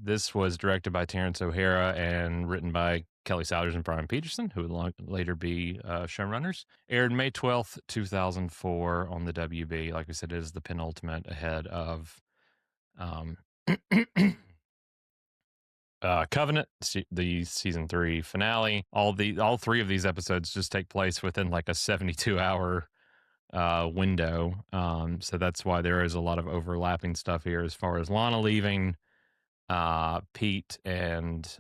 This was directed by Terrence O'Hara and written by Kelly Souders and Brian Peterson, who would later be showrunners. Aired May 12th, 2004 on the WB. Like I said, it is the penultimate ahead of Covenant, the season 3 finale. All 3 of these episodes just take place within like a 72-hour window. So that's why there is a lot of overlapping stuff here as far as Lana leaving, Pete and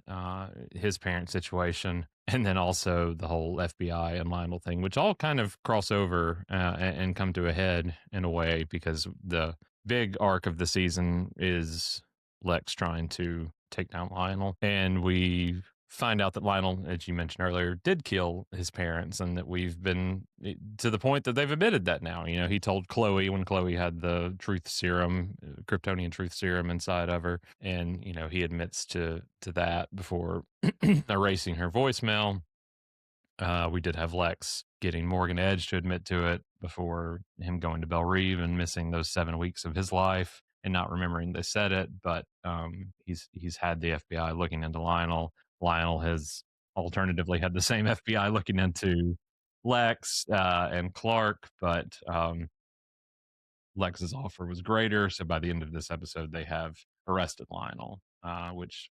his parent situation, and then also the whole FBI and Lionel thing, which all kind of cross over and come to a head in a way, because the big arc of the season is Lex trying to take down Lionel, and we find out that Lionel, as you mentioned earlier, did kill his parents, and that we've been to the point that they've admitted that now. You know, he told Chloe when Chloe had the truth serum, Kryptonian truth serum inside of her, and, you know, he admits to that before erasing her voicemail. We did have Lex getting Morgan Edge to admit to it before him going to Belle Reve and missing those 7 weeks of his life and not remembering they said it. But he's had the FBI looking into Lionel. Lionel has alternatively had the same FBI looking into Lex and Clark, but Lex's offer was greater. So by the end of this episode, they have arrested Lionel, which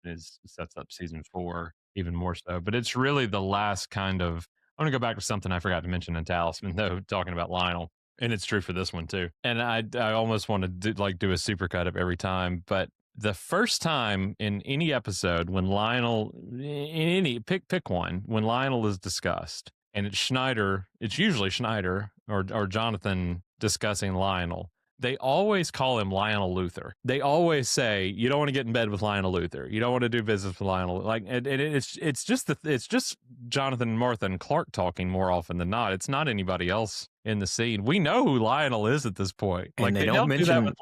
sets up season 4 even more so. But it's really the last kind of, I want to go back to something I forgot to mention in Talisman, though, talking about Lionel. And it's true for this one too. And I almost want to do a supercut of every time, but the first time in any episode when Lionel, pick one, when Lionel is discussed, and it's usually Schneider or Jonathan discussing Lionel, they always call him Lionel Luthor. They always say, you don't want to get in bed with Lionel Luthor. You don't want to do business with Lionel. Like, it's just Jonathan and Martha and Clark talking more often than not. It's not anybody else in the scene. We know who Lionel is at this point. And like they don't mention.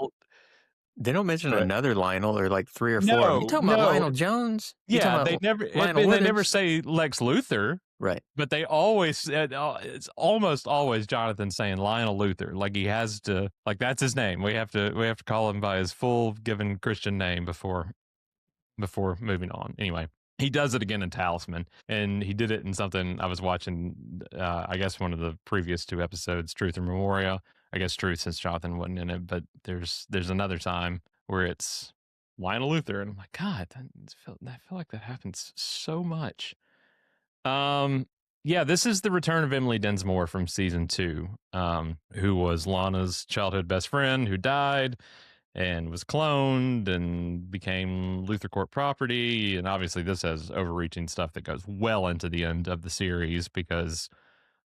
They don't mention another Lionel, or like 3 or 4. No, you talking about Lionel Jones? Yeah, they never say Lex Luthor. Right. But they always, it's almost always Jonathan saying Lionel Luthor. Like, he has to, like, that's his name. We have to call him by his full given Christian name before moving on. Anyway, he does it again in Talisman, and he did it in something I was watching, I guess one of the previous 2 episodes, Truth or Memoria. I guess Truth, since Jonathan wasn't in it, but there's another time where it's Lionel Luthor, and I'm like, God, I feel like that happens so much. Yeah, this is the return of Emily Densmore from season 2, who was Lana's childhood best friend who died and was cloned and became Luthor Corp property. And obviously this has overreaching stuff that goes well into the end of the series, because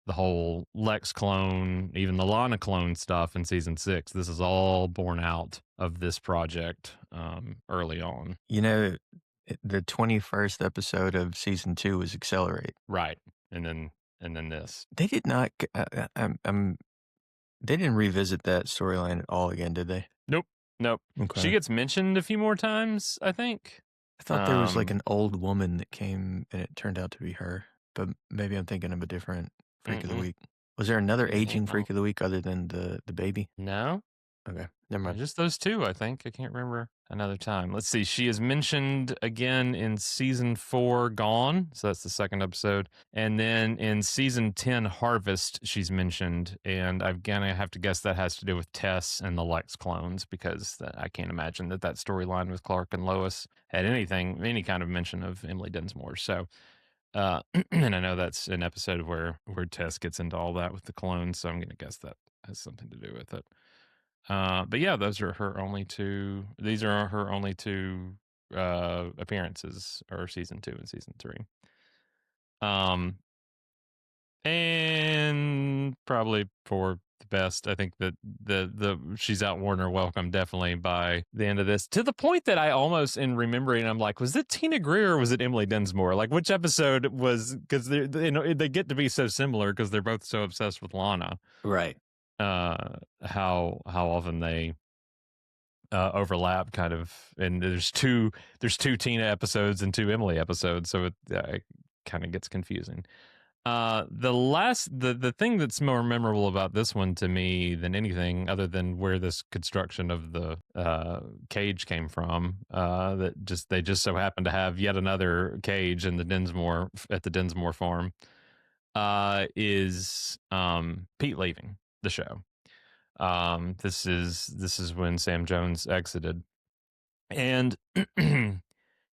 the whole Lex clone, even the Lana clone stuff in season 6, this is all born out of this project early on. You know, the 21st episode of season 2 was Accelerate. Right. And then this. They did not, they didn't revisit that storyline at all again, did they? Nope. Okay. She gets mentioned a few more times, I think. I thought there was like an old woman that came and it turned out to be her, but maybe I'm thinking of a different Freak of the Week. Was there another aging Freak of the Week other than the baby? No. Okay, never mind. Just those 2, I think. I can't remember another time. Let's see. She is mentioned again in season 4, Gone. So that's the 2nd episode. And then in season 10, Harvest, she's mentioned. And I'm going to have to guess that has to do with Tess and the Lex clones, because I can't imagine that storyline with Clark and Lois had any kind of mention of Emily Densmore. So, and I know that's an episode where Tess gets into all that with the clones. So I'm going to guess that has something to do with it. But yeah, those are her only 2. These are her only 2 appearances, are season 2 and season 3. And probably for the best, I think that she's outworn her welcome definitely by the end of this, to the point that I almost, in remembering, I'm like, was it Tina Greer or was it Emily Densmore? Like, which episode was, because they get to be so similar because they're both so obsessed with Lana. Right. how often they overlap, kind of. And there's two Tina episodes and 2 Emily episodes, so it kind of gets confusing. The thing that's more memorable about this one to me than anything, other than where this construction of the cage came from, they just so happen to have yet another cage in the Dinsmore farm, is Pete leaving the show. This is when Sam Jones exited, and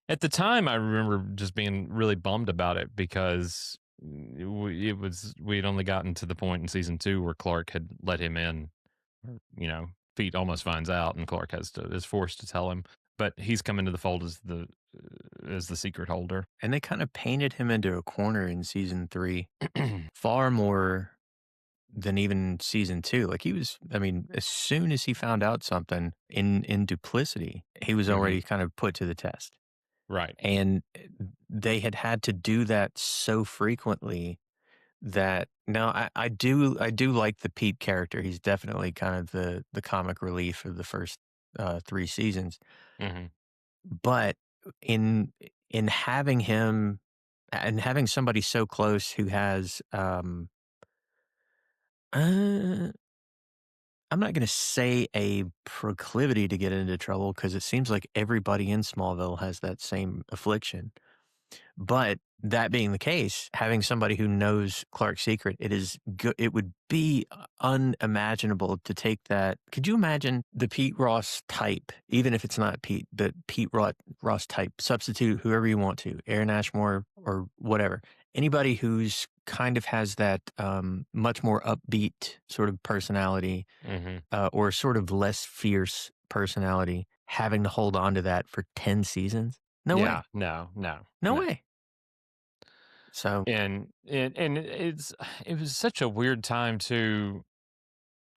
at the time, I remember just being really bummed about it because we had only gotten to the point in season 2 where Clark had let him in. Pete almost finds out, and Clark is forced to tell him. But he's come into the fold as the secret holder, and they kind of painted him into a corner in season 3, far more than even season 2. Like he was, I mean, as soon as he found out something in duplicity, he was already kind of put to the test. Right. And they had to do that so frequently that now I do like the Pete character. He's definitely kind of the comic relief of the first 3 seasons. Mm-hmm. But in having him and having somebody so close who has I'm not going to say a proclivity to get into trouble, because it seems like everybody in Smallville has that same affliction. But that being the case, having somebody who knows Clark's secret, it would be unimaginable to take that. Could you imagine the Pete Ross type, even if it's not Pete, the Pete Ross type, substitute whoever you want to, Aaron Ashmore or whatever, anybody who's kind of has that much more upbeat sort of personality, or sort of less fierce personality, having to hold on to that for 10 seasons? No way. No way. So and it was such a weird time to,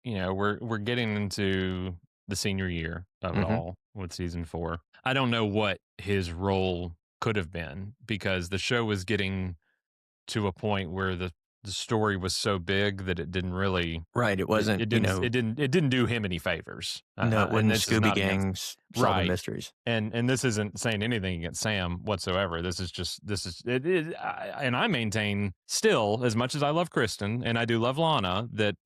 we're getting into the senior year of it all with season 4. I don't know what his role could have been, because the show was getting to a point where the story was so big that it didn't really it wasn't it didn't do him any favors. No, it wasn't Scooby Gang's Solving Mysteries. And this isn't saying anything against Sam whatsoever. This is and I maintain still, as much as I love Kristen and I do love Lana, that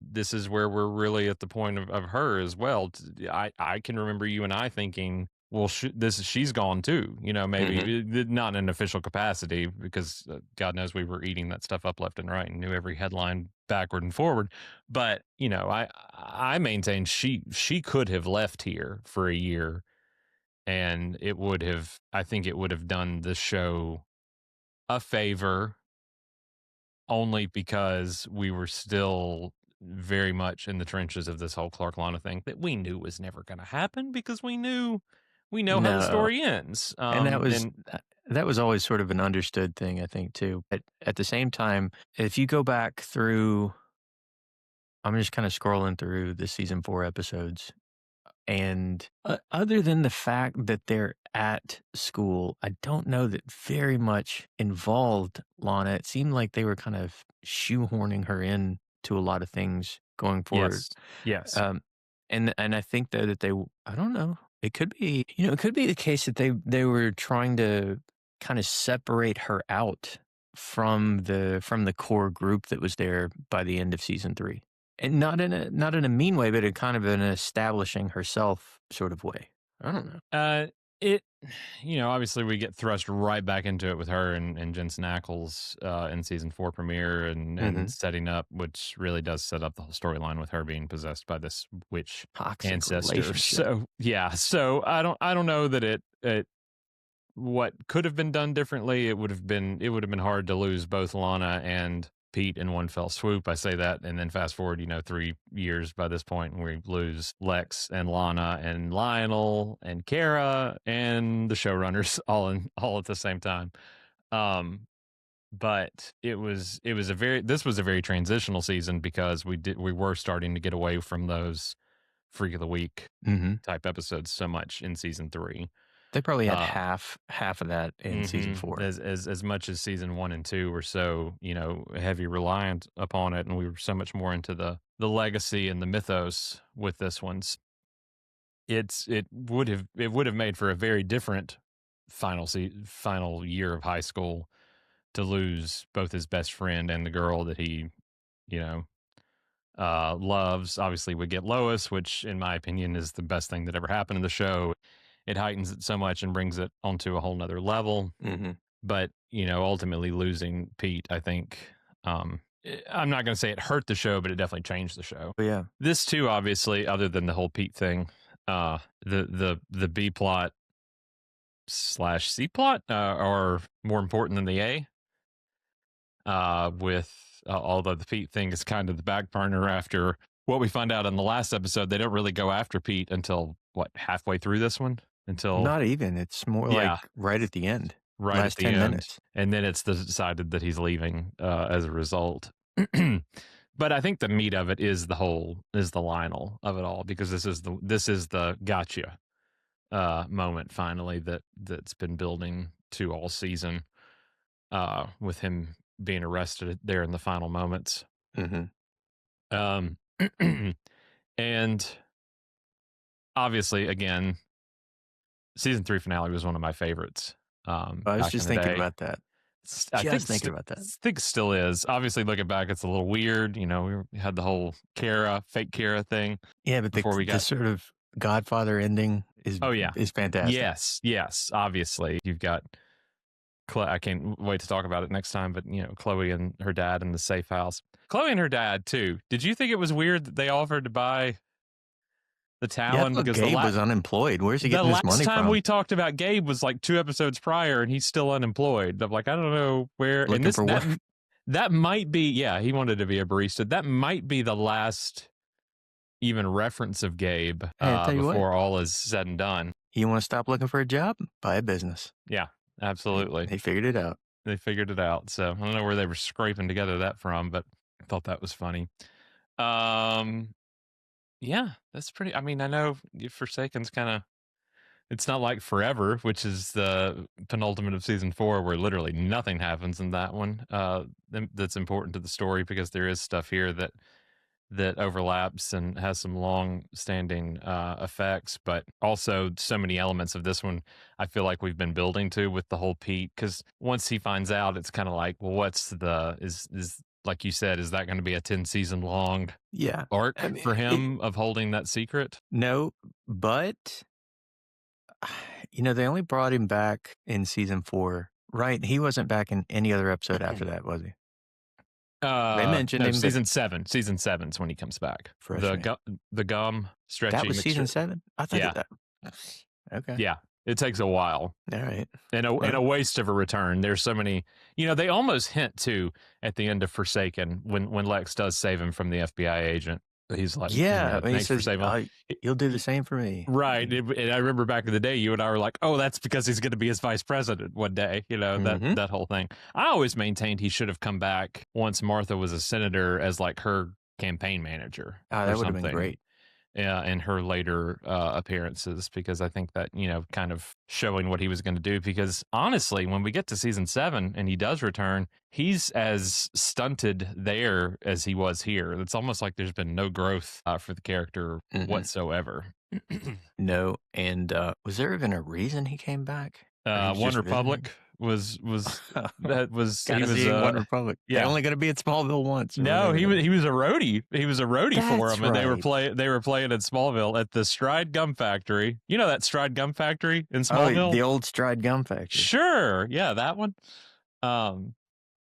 this is where we're really at the point of her as well. I can remember you and I thinking, well, she's gone too, maybe not in an official capacity, because God knows we were eating that stuff up left and right and knew every headline backward and forward. But, I maintain she could have left here for a year, and I think it would have done the show a favor, only because we were still very much in the trenches of this whole Clark Lana thing that we knew was never going to happen, because we know how the story ends. And that was always sort of an understood thing, I think, too. But at the same time, if you go back through, I'm just kind of scrolling through the season 4 episodes, and other than the fact that they're at school, I don't know that very much involved Lana. It seemed like they were kind of shoehorning her in to a lot of things going forward. Yes. And I think that I don't know. It could be, it could be the case that they were trying to kind of separate her out from the core group that was there by the end of season 3, and not in a mean way, but in kind of an establishing herself sort of way. I don't know. Obviously we get thrust right back into it with her and Jensen Ackles in season 4 premiere, and setting up, which really does set up the whole storyline with her being possessed by this witch Toxic ancestor. So I don't know that it what could have been done differently. It would have been hard to lose both Lana and Pete in one fell swoop. I say that, and then fast forward, 3 years by this point, and we lose Lex and Lana and Lionel and Kara and the showrunners all at the same time. But this was a very transitional season, because we were starting to get away from those Freak of the Week type episodes so much in season 3. They probably had half of that in season Mhm. 4. As much as season 1 and 2 were so, heavy reliant upon it, and we were so much more into the legacy and the mythos with this one's. It would have made for a very different final year of high school to lose both his best friend and the girl that he, you know, loves. Obviously, we get Lois, which in my opinion is the best thing that ever happened in the show. It heightens it so much and brings it onto a whole nother level. Mm-hmm. But ultimately losing Pete, I think, I'm not going to say it hurt the show, but it definitely changed the show. But yeah, This too, obviously, other than the whole Pete thing, the B plot / C plot are more important than the A. Although the Pete thing is kind of the back burner after what we find out in the last episode. They don't really go after Pete until halfway through this one. Not even. It's more like right at the end. Right last at the 10 end. minutes. And then it's decided that he's leaving as a result. But I think the meat of it is the Lionel of it all, because this is the gotcha moment finally that's been building to all season, with him being arrested there in the final moments. Mm-hmm. And obviously, again, season 3 finale was one of my favorites. I was just thinking about that. I think it still is. Obviously, looking back, it's a little weird. We had the whole fake Kara thing. Yeah, but the sort of Godfather ending is fantastic. Yes. Obviously, you've got. I can't wait to talk about it next time. But Chloe and her dad in the safe house. Chloe and her dad too. Did you think it was weird that they offered to buy the Talon? Because Gabe was unemployed. Where's he getting his money from? The last time we talked about Gabe was like 2 episodes prior, and he's still unemployed. I'm like, I don't know where. Looking for work. That might be, he wanted to be a barista. That might be the last even reference of Gabe before all is said and done. You want to stop looking for a job? Buy a business. Yeah, absolutely. They figured it out. So I don't know where they were scraping together that from, but I thought that was funny. Yeah, that's pretty. I mean, I know Forsaken's kind of. It's not like Forever, which is the penultimate of season 4, where literally nothing happens in that one. That's important to the story, because there is stuff here that overlaps and has some long-standing effects, but also so many elements of this one I feel like we've been building to with the whole Pete. Because once he finds out, it's kind of like, well, what's is like you said, is that going to be a 10-season long arc for him of holding that secret? No, but they only brought him back in season 4, right? He wasn't back in any other episode after that, was he? They mentioned him. Season 7. Season 7 is when he comes back. The gum stretching. That was season 7? I thought that. Okay. Yeah. It takes a while. All right. And a waste of a return. There's so many, they almost hint to at the end of Forsaken when Lex does save him from the FBI agent. He's like, thanks for saving him. You'll do the same for me. Right. And I remember back in the day, you and I were like, oh, that's because he's going to be his vice president one day. That whole thing. I always maintained he should have come back once Martha was a senator as like her campaign manager. That would have been great. In her later appearances, because I think that, kind of showing what he was going to do, because honestly, when we get to season 7 and he does return, he's as stunted there as he was here. It's almost like there's been no growth for the character whatsoever. No. And was there even a reason he came back? One Republic was One Republic. They're only going to be at Smallville once. No, he was a roadie. He was a roadie for him, right. and they were playing at Smallville at the Stride Gum Factory. You know that Stride Gum Factory in Smallville? The old Stride Gum Factory. Sure, yeah, that one.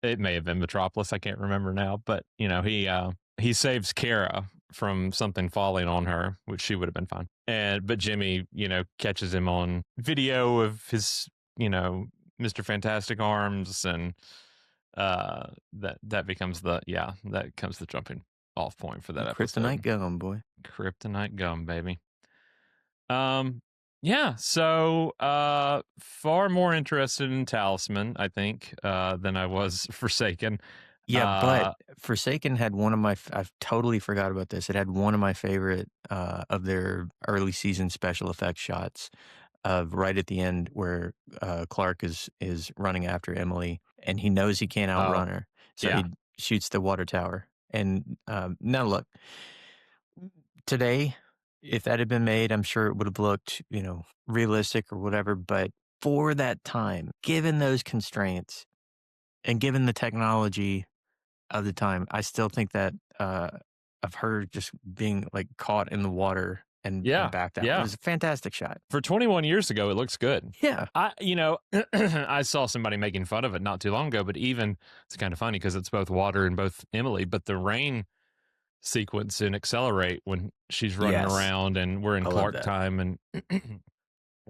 It may have been Metropolis. I can't remember now, but he saves Kara from something falling on her, which she would have been fine. But Jimmy, catches him on video of his, Mr. Fantastic arms, and that becomes the jumping off point for that episode. Kryptonite gum, boy. Kryptonite gum, baby. So far more interested in Talisman, I think, than I was Forsaken. Yeah, but Forsaken had one of my, I totally forgot about this. It had one of my favorite of their early season special effects shots of right at the end where Clark is running after Emily, and he knows he can't outrun her, so yeah. he shoots the water tower. And now look, today, if that had been made, I'm sure it would have looked, realistic or whatever. But for that time, given those constraints and given the technology of the time, I still think that of her just being like caught in the water and backed out. It Yeah. was a fantastic shot. For 21 years ago, it looks good. Yeah. I saw somebody making fun of it not too long ago, but even it's kind of funny because it's both water and both Emily, but the rain sequence in Accelerate when she's running Yes. around and we're in I love Clark that. time, and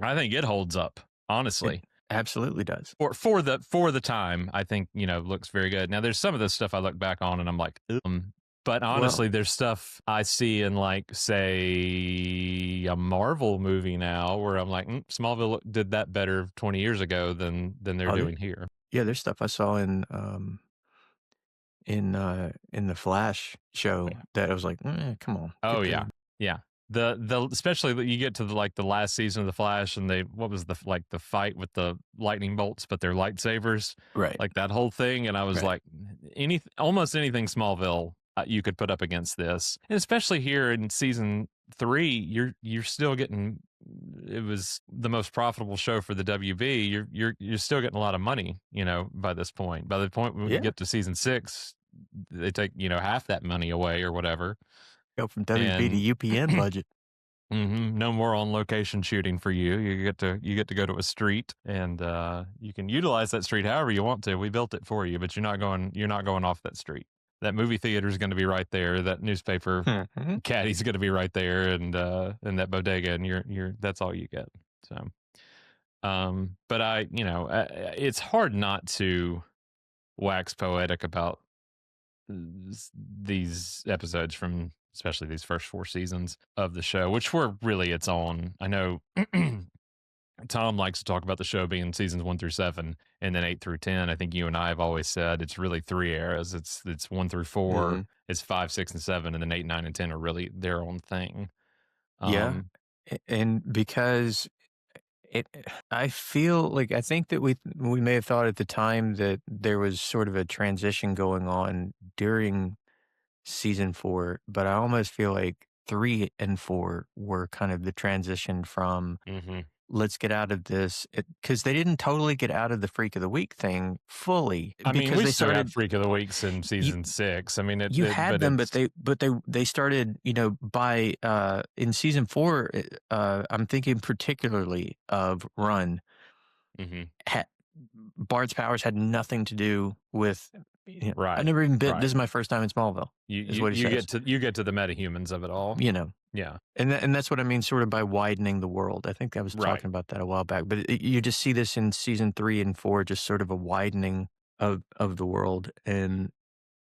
I think it holds up, honestly. Absolutely does. For the time, I think, looks very good. Now there's some of this stuff I look back on and I'm like, but honestly, there's stuff I see in, like, say, a Marvel movie now where I'm like, Smallville did that better 20 years ago than they're doing here. Yeah, there's stuff I saw in the Flash show that I was like, come on. Oh yeah, yeah. The especially that you get to the last season of the Flash, and what was the fight with the lightning bolts, but they're lightsabers, right? Like that whole thing, and I was like, almost anything Smallville you could put up against this, and especially here in season 3, you're still getting. It was the most profitable show for the WB. You're still getting a lot of money, by this point. By the point when you get to season 6, they take half that money away or whatever. Go from WB to UPN budget. No more on location shooting for you. You get to go to a street, and you can utilize that street however you want to. We built it for you, but you're not going off that street. That movie theater is going to be right there. That newspaper caddy's going to be right there, and that bodega, and that's all you get. So, but it's hard not to wax poetic about these episodes from especially these first 4 seasons of the show, which were really its own. I know Tom likes to talk about the show being seasons 1 through 7 and then 8 through 10. I think you and I have always said it's really 3 eras. It's 1 through 4, it's 5, 6, and 7, and then 8, 9, and 10 are really their own thing. Yeah, and because I feel like I think that we may have thought at the time that there was sort of a transition going on during season 4, but I almost feel like 3 and 4 were kind of the transition from let's get out of this, because they didn't totally get out of the Freak of the Week thing fully. I mean, because we started Freak of the Weeks in season 6. I mean, they started, by in season 4. I'm thinking particularly of Run. Bard's powers had nothing to do with. Right. I never even been. This is my first time in Smallville. You get to the metahumans of it all. Yeah. And that's what I mean, sort of by widening the world. I think I was talking about that a while back. But you just see this in season 3 and 4, just sort of a widening of the world. And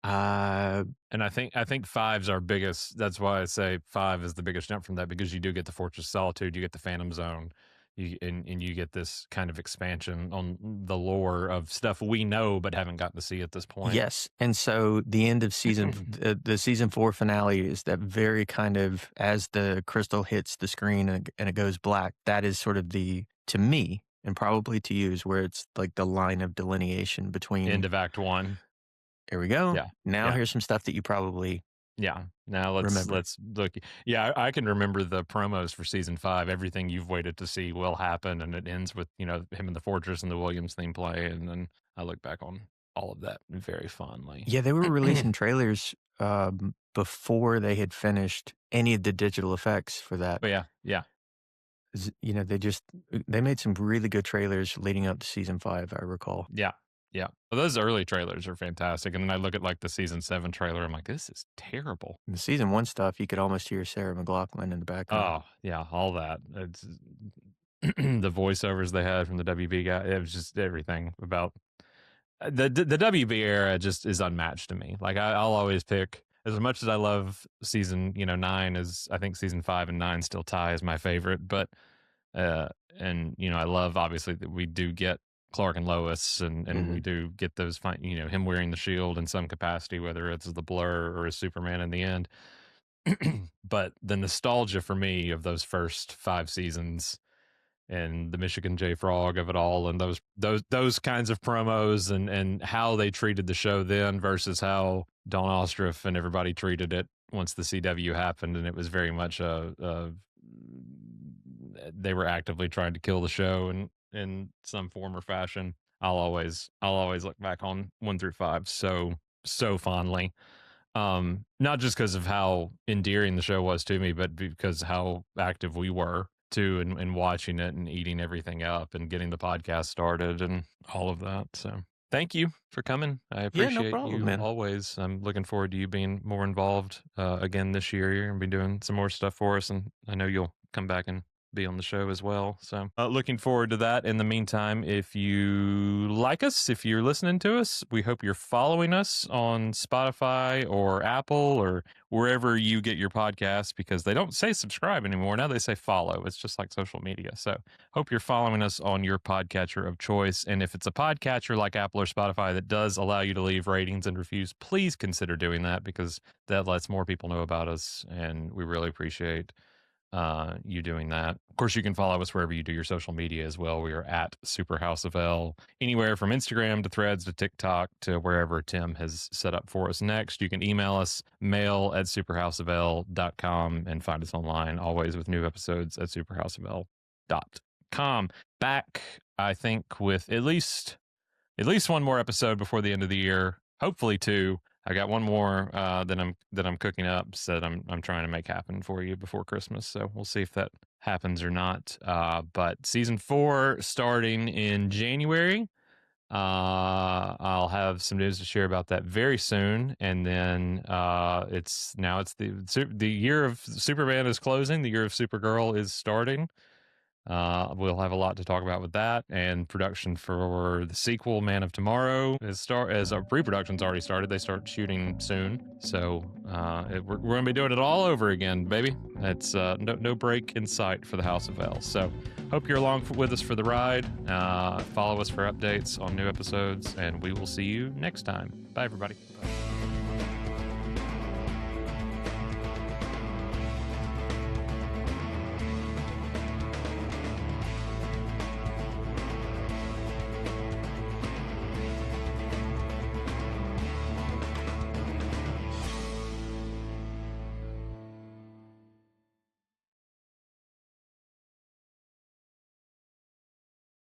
I think 5's our biggest. That's why I say 5 is the biggest jump from that, because you do get the Fortress of Solitude, you get the Phantom Zone. And you get this kind of expansion on the lore of stuff we know but haven't gotten to see at this point. Yes, and so the end of the season 4 finale is that very kind of, as the crystal hits the screen and it goes black. That is sort of to me, and probably to you, is where it's like the line of delineation between end of Act 1. Here we go. Yeah. Now here's some stuff that you probably. Yeah. Now let's look. Yeah, I can remember the promos for season 5. Everything you've waited to see will happen, and it ends with him in the fortress and the Williams theme play, and then I look back on all of that very fondly. Yeah, they were releasing trailers before they had finished any of the digital effects for that. But yeah. They made some really good trailers leading up to season 5. I recall. Yeah. Yeah. Well, those early trailers are fantastic. And then I look at the season 7 trailer. I'm like, this is terrible. The season 1 stuff, you could almost hear Sarah McLachlan in the background. Oh, yeah. All that. It's the voiceovers they had from the WB guy. It was just everything about the WB era just is unmatched to me. I'll always pick, as much as I love season 9, as I think season 5 and 9 still tie as my favorite. But, and I love obviously that we do get Clark and Lois, and we do get those, him wearing the shield in some capacity, whether it's the Blur or as Superman in the end. But the nostalgia for me of those first 5 seasons and the Michigan J Frog of it all, and those kinds of promos, and how they treated the show then versus how Don Ostroff and everybody treated it once the CW happened, and it was very much they were actively trying to kill the show in some form or fashion. I'll always look back on 1 through 5 so fondly. Not just because of how endearing the show was to me, but because how active we were too, and watching it and eating everything up and getting the podcast started and all of that. So thank you for coming. I appreciate problem, you man. always. I'm looking forward to you being more involved again this year. You're gonna be doing some more stuff for us, and I know you'll come back and be on the show as well. So looking forward to that. In the meantime, if you like us, if you're listening to us, we hope you're following us on Spotify or Apple or wherever you get your podcasts, because they don't say subscribe anymore. Now they say follow. It's just like social media. So hope you're following us on your podcatcher of choice. And if it's a podcatcher like Apple or Spotify that does allow you to leave ratings and reviews, please consider doing that, because that lets more people know about us, and we really appreciate you doing that. Of course, you can follow us wherever you do your social media as well. We are at Super House of L, anywhere from Instagram to Threads to TikTok to wherever Tim has set up for us next. You can email us, mail@superhouseofl.com, and find us online always with new episodes at superhouseofl.com. Back, I think, with at least one more episode before the end of the year, hopefully 2. I got one more that I'm cooking up, so that I'm trying to make happen for you before Christmas. So we'll see if that happens or not. But season 4 starting in January. I'll have some news to share about that very soon. And then it's the year of Superman is closing. The year of Supergirl is starting. We'll have a lot to talk about with that, and production for the sequel, Man of Tomorrow, as our pre-production's already started. They start shooting soon, so we're going to be doing it all over again, baby. It's no break in sight for the House of L. So hope you're along with us for the ride. Follow us for updates on new episodes, and we will see you next time. Bye, everybody.